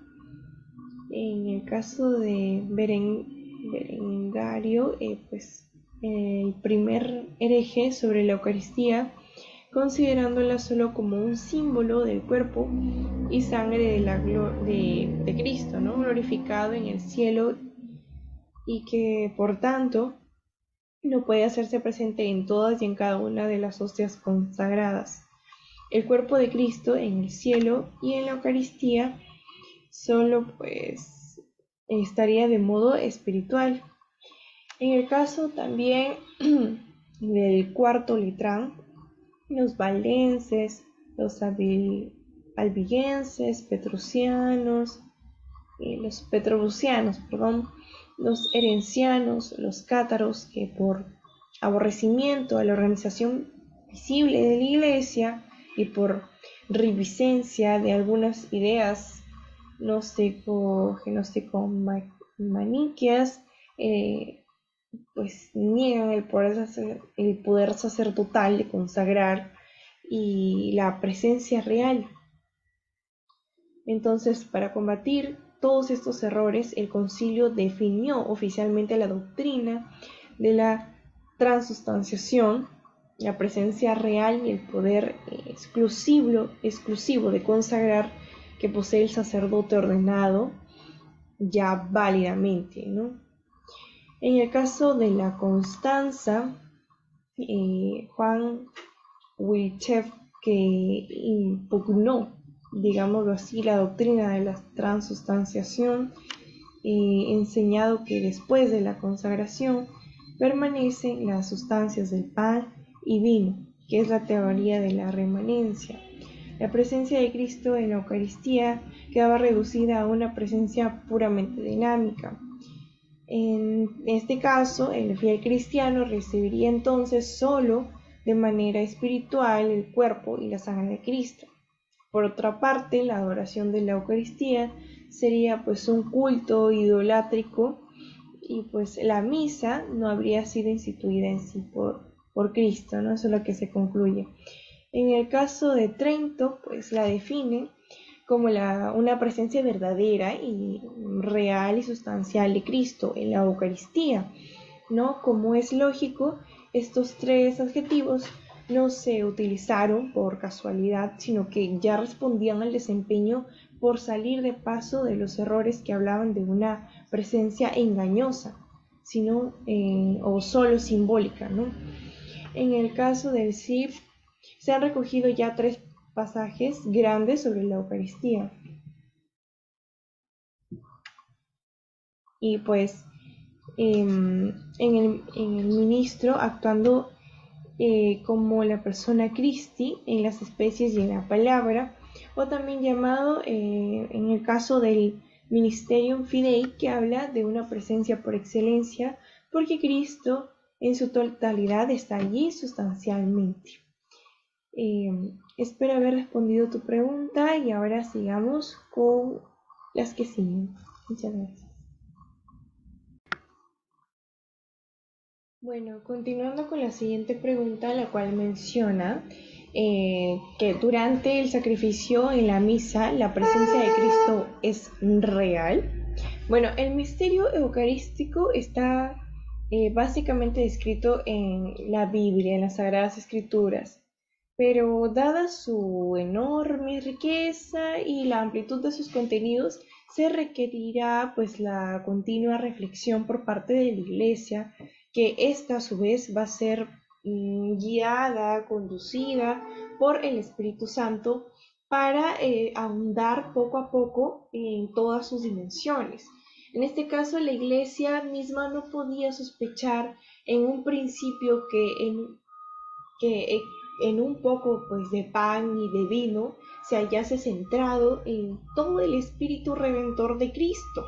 en el caso de Berengario, pues el primer hereje sobre la Eucaristía, considerándola solo como un símbolo del cuerpo y sangre de Cristo, ¿no? Glorificado en el cielo, y que por tanto no puede hacerse presente en todas y en cada una de las hostias consagradas. El cuerpo de Cristo en el cielo y en la Eucaristía solo pues estaría de modo espiritual. En el caso también del cuarto litrán, los valdenses, los albigenses, petrucianos, los petrobucianos, los herencianos, los cátaros, que por aborrecimiento a la organización visible de la Iglesia y por reticencia de algunas ideas gnóstico-maniqueas, pues niegan el poder sacerdotal de consagrar y la presencia real. Entonces, para combatir todos estos errores, el concilio definió oficialmente la doctrina de la transustanciación, la presencia real y el poder exclusivo de consagrar que posee el sacerdote ordenado ya válidamente, ¿no? En el caso de la Constanza, Juan Wycliffe, que impugnó, digámoslo así, la doctrina de la transustanciación, enseñado que después de la consagración permanecen las sustancias del pan y vino, que es la teoría de la remanencia. La presencia de Cristo en la Eucaristía quedaba reducida a una presencia puramente dinámica. En este caso, el fiel cristiano recibiría entonces solo de manera espiritual el cuerpo y la sangre de Cristo. Por otra parte, la adoración de la Eucaristía sería pues un culto idolátrico, y pues la misa no habría sido instituida en sí por Cristo, ¿no? Eso es lo que se concluye. En el caso de Trento, pues la define como una presencia verdadera y real y sustancial de Cristo en la Eucaristía, ¿no? Como es lógico, estos tres adjetivos no se utilizaron por casualidad, sino que ya respondían al desempeño por salir de paso de los errores que hablaban de una presencia engañosa, o solo simbólica, ¿no? En el caso del CIF, se han recogido ya 3 pasajes grandes sobre la Eucaristía. Y pues en el ministro actuando como la persona Christi en las especies y en la palabra, o también llamado en el caso del Ministerium Fidei, que habla de una presencia por excelencia, porque Cristo en su totalidad está allí sustancialmente. Espero haber respondido tu pregunta y ahora sigamos con las que siguen. Muchas gracias. Bueno, continuando con la siguiente pregunta, la cual menciona que durante el sacrificio en la misa la presencia de Cristo es real. Bueno, el misterio eucarístico está básicamente descrito en la Biblia, en las Sagradas Escrituras, pero dada su enorme riqueza y la amplitud de sus contenidos, se requerirá pues la continua reflexión por parte de la Iglesia, que esta a su vez va a ser guiada, conducida por el Espíritu Santo para ahondar poco a poco en todas sus dimensiones. En este caso, la Iglesia misma no podía sospechar en un principio que en un poco pues de pan y de vino se hallase centrado en todo el espíritu redentor de Cristo,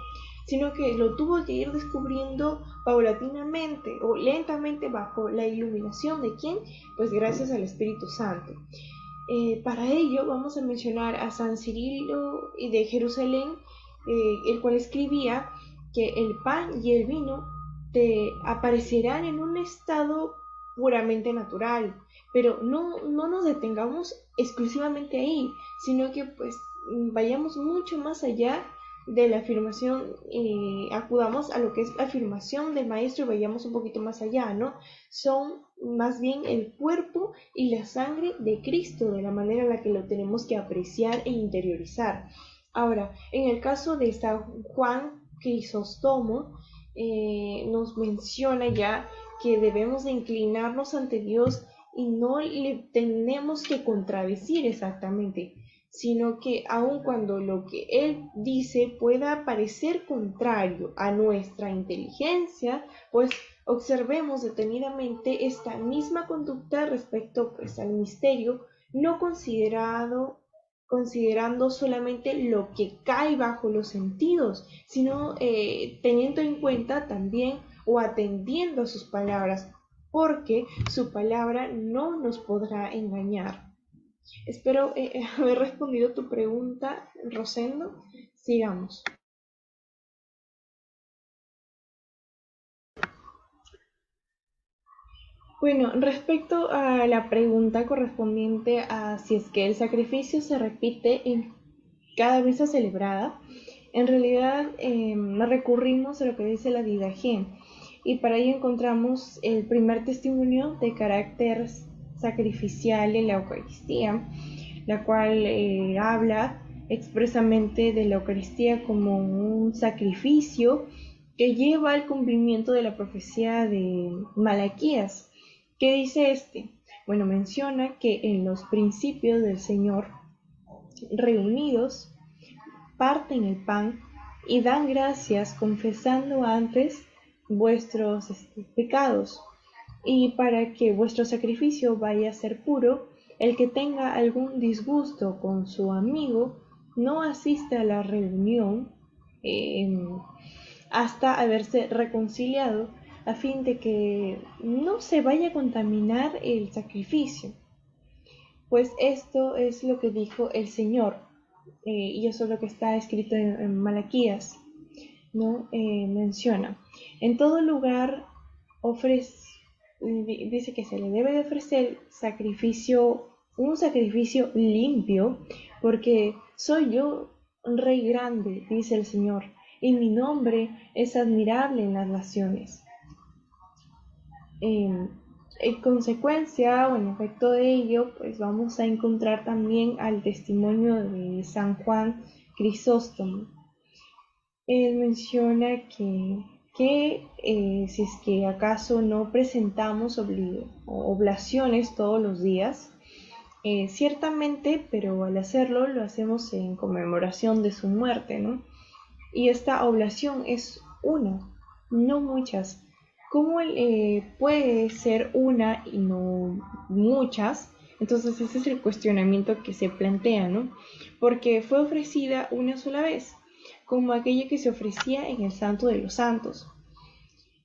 sino que lo tuvo que ir descubriendo paulatinamente o lentamente bajo la iluminación de ¿quién? Pues gracias al Espíritu Santo. Para ello vamos a mencionar a San Cirilo de Jerusalén, el cual escribía que el pan y el vino te aparecerán en un estado puramente natural, pero no nos detengamos exclusivamente ahí, sino que pues vayamos mucho más allá de la afirmación, acudamos a lo que es la afirmación del maestro y vayamos un poquito más allá, ¿no? Son más bien el cuerpo y la sangre de Cristo, de la manera en la que lo tenemos que apreciar e interiorizar. Ahora, en el caso de San Juan Crisóstomo, nos menciona ya que debemos de inclinarnos ante Dios y no le tenemos que contradecir exactamente, sino que aun cuando lo que Él dice pueda parecer contrario a nuestra inteligencia, pues observemos detenidamente esta misma conducta respecto pues, al misterio, no considerando solamente lo que cae bajo los sentidos, sino teniendo en cuenta también o atendiendo a sus palabras, porque su palabra no nos podrá engañar. Espero haber respondido tu pregunta, Rosendo. Sigamos. Bueno, respecto a la pregunta correspondiente a si es que el sacrificio se repite en cada misa celebrada, en realidad recurrimos a lo que dice la Didache y para ello encontramos el primer testimonio de carácter sacrificial en la Eucaristía, la cual habla expresamente de la Eucaristía como un sacrificio que lleva al cumplimiento de la profecía de Malaquías. ¿Qué dice este? Bueno, menciona que en los principios del Señor reunidos parten el pan y dan gracias confesando antes vuestros pecados, y para que vuestro sacrificio vaya a ser puro, el que tenga algún disgusto con su amigo no asiste a la reunión hasta haberse reconciliado, a fin de que no se vaya a contaminar el sacrificio. Pues esto es lo que dijo el Señor, y eso es lo que está escrito en Malaquías, ¿no? Menciona, en todo lugar dice que se le debe de ofrecer un sacrificio limpio, porque soy yo un rey grande, dice el Señor, y mi nombre es admirable en las naciones. En consecuencia o en efecto de ello, pues vamos a encontrar también al testimonio de San Juan Crisóstomo. Él menciona que si es que acaso no presentamos oblaciones todos los días, ciertamente, pero al hacerlo lo hacemos en conmemoración de su muerte, ¿no? Y esta oblación es una, no muchas. ¿Cómo puede ser una y no muchas? Entonces ese es el cuestionamiento que se plantea, ¿no? Porque fue ofrecida una sola vez, como aquella que se ofrecía en el Santo de los Santos.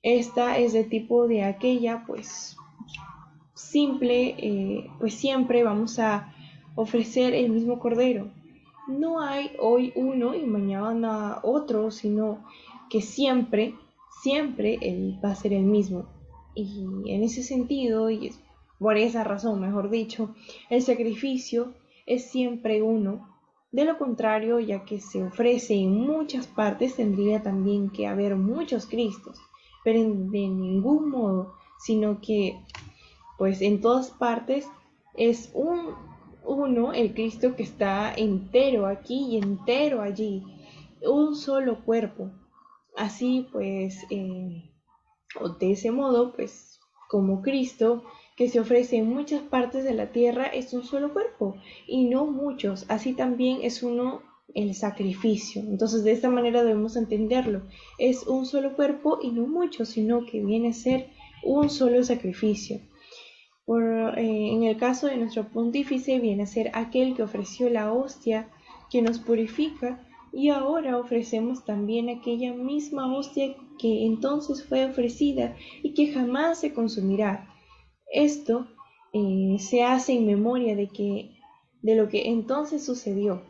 Esta es de tipo de aquella, pues, simple, pues siempre vamos a ofrecer el mismo cordero. No hay hoy uno y mañana otro, sino que siempre él va a ser el mismo. Y en ese sentido, y por esa razón, mejor dicho, el sacrificio es siempre uno. De lo contrario, ya que se ofrece en muchas partes, tendría también que haber muchos Cristos, pero de ningún modo, sino que pues en todas partes es uno, el Cristo que está entero aquí y entero allí, un solo cuerpo. Así pues, o de ese modo, pues como Cristo que se ofrece en muchas partes de la tierra es un solo cuerpo y no muchos, así también es uno el sacrificio. Entonces de esta manera debemos entenderlo, es un solo cuerpo y no muchos, sino que viene a ser un solo sacrificio. En el caso de nuestro pontífice viene a ser aquel que ofreció la hostia que nos purifica y ahora ofrecemos también aquella misma hostia que entonces fue ofrecida y que jamás se consumirá. Esto se hace en memoria de lo que entonces sucedió.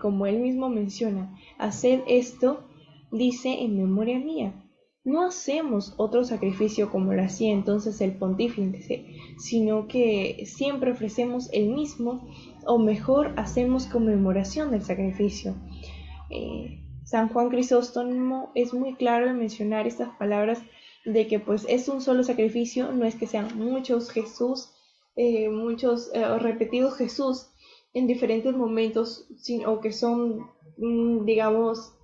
Como él mismo menciona, haced esto, dice, en memoria mía. No hacemos otro sacrificio como lo hacía entonces el pontífice, sino que siempre ofrecemos el mismo, o mejor, hacemos conmemoración del sacrificio. San Juan Crisóstomo es muy claro en mencionar estas palabras de que pues es un solo sacrificio, no es que sean muchos Jesús, muchos repetidos Jesús en diferentes momentos, o que son, digamos,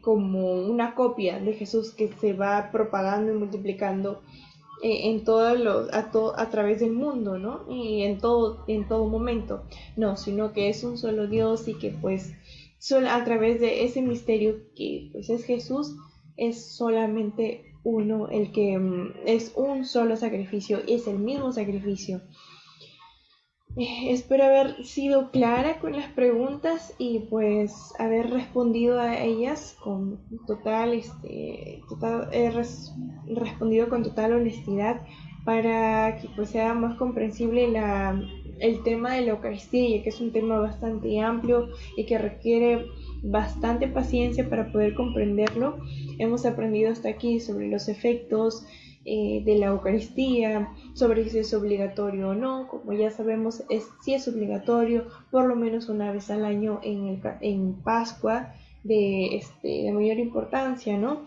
como una copia de Jesús que se va propagando y multiplicando en a través del mundo, ¿no? Y en todo momento. No, sino que es un solo Dios y que pues solo a través de ese misterio que pues es Jesús, es solamente uno el que es un solo sacrificio, es el mismo sacrificio. Espero haber sido clara con las preguntas y pues haber respondido a ellas con respondido con total honestidad para que pues sea más comprensible el tema de la Eucaristía, ya que es un tema bastante amplio y que requiere bastante paciencia para poder comprenderlo. Hemos aprendido hasta aquí sobre los efectos de la Eucaristía, sobre si es obligatorio o no. Como ya sabemos, si es obligatorio, por lo menos una vez al año en Pascua de mayor importancia, ¿no?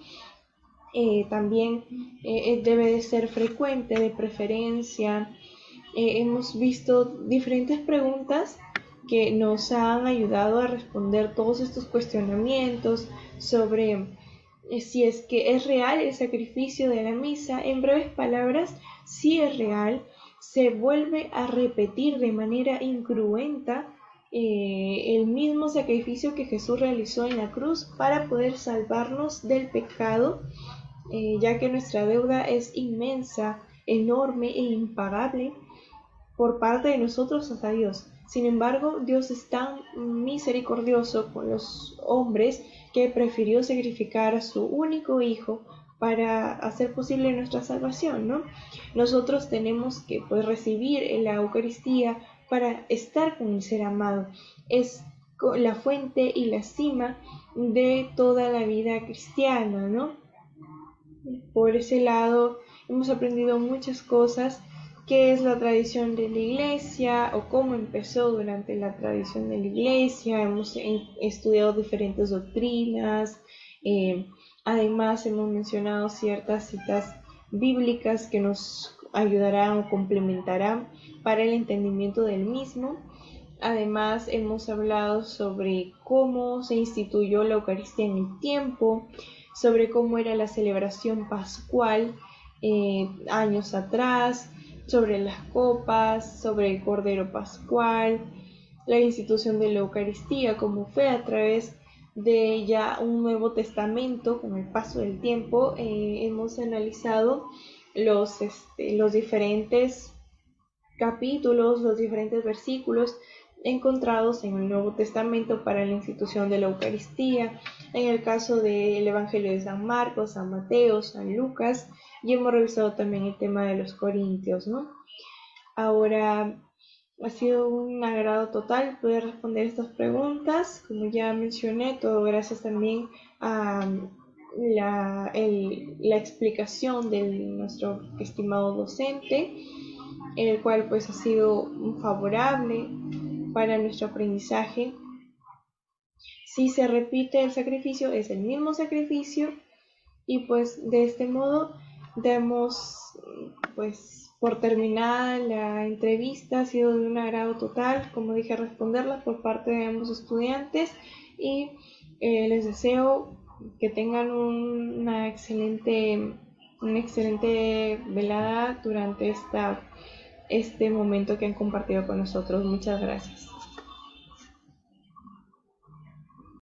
También debe de ser frecuente, de preferencia. Hemos visto diferentes preguntas que nos han ayudado a responder todos estos cuestionamientos sobre si es que es real el sacrificio de la misa. En breves palabras, si es real, se vuelve a repetir de manera incruenta el mismo sacrificio que Jesús realizó en la cruz para poder salvarnos del pecado, ya que nuestra deuda es inmensa, enorme e impagable por parte de nosotros hasta Dios. Sin embargo, Dios es tan misericordioso con los hombres que prefirió sacrificar a su único hijo para hacer posible nuestra salvación, ¿no? Nosotros tenemos que pues recibir la Eucaristía para estar con el ser amado. Es la fuente y la cima de toda la vida cristiana, ¿no? Por ese lado hemos aprendido muchas cosas, qué es la tradición de la iglesia o cómo empezó durante la tradición de la iglesia. Hemos estudiado diferentes doctrinas, además hemos mencionado ciertas citas bíblicas que nos ayudarán o complementarán para el entendimiento del mismo. Además hemos hablado sobre cómo se instituyó la Eucaristía en el tiempo, sobre cómo era la celebración pascual años atrás, sobre las copas, sobre el Cordero Pascual, la institución de la Eucaristía, como fue a través de ya un Nuevo Testamento con el paso del tiempo. Hemos analizado los diferentes capítulos, los diferentes versículos encontrados en el Nuevo Testamento para la institución de la Eucaristía, en el caso del Evangelio de San Marcos, San Mateo, San Lucas, y hemos revisado también el tema de los Corintios, ¿no? Ahora, ha sido un agrado total poder responder estas preguntas. Como ya mencioné, todo gracias también a la explicación de nuestro estimado docente, el cual pues ha sido favorable para nuestro aprendizaje. Si se repite el sacrificio, es el mismo sacrificio, y pues de este modo damos pues por terminada la entrevista. Ha sido de un agrado total, como dije, responderla por parte de ambos estudiantes, y les deseo que tengan una excelente velada durante este momento que han compartido con nosotros. Muchas gracias.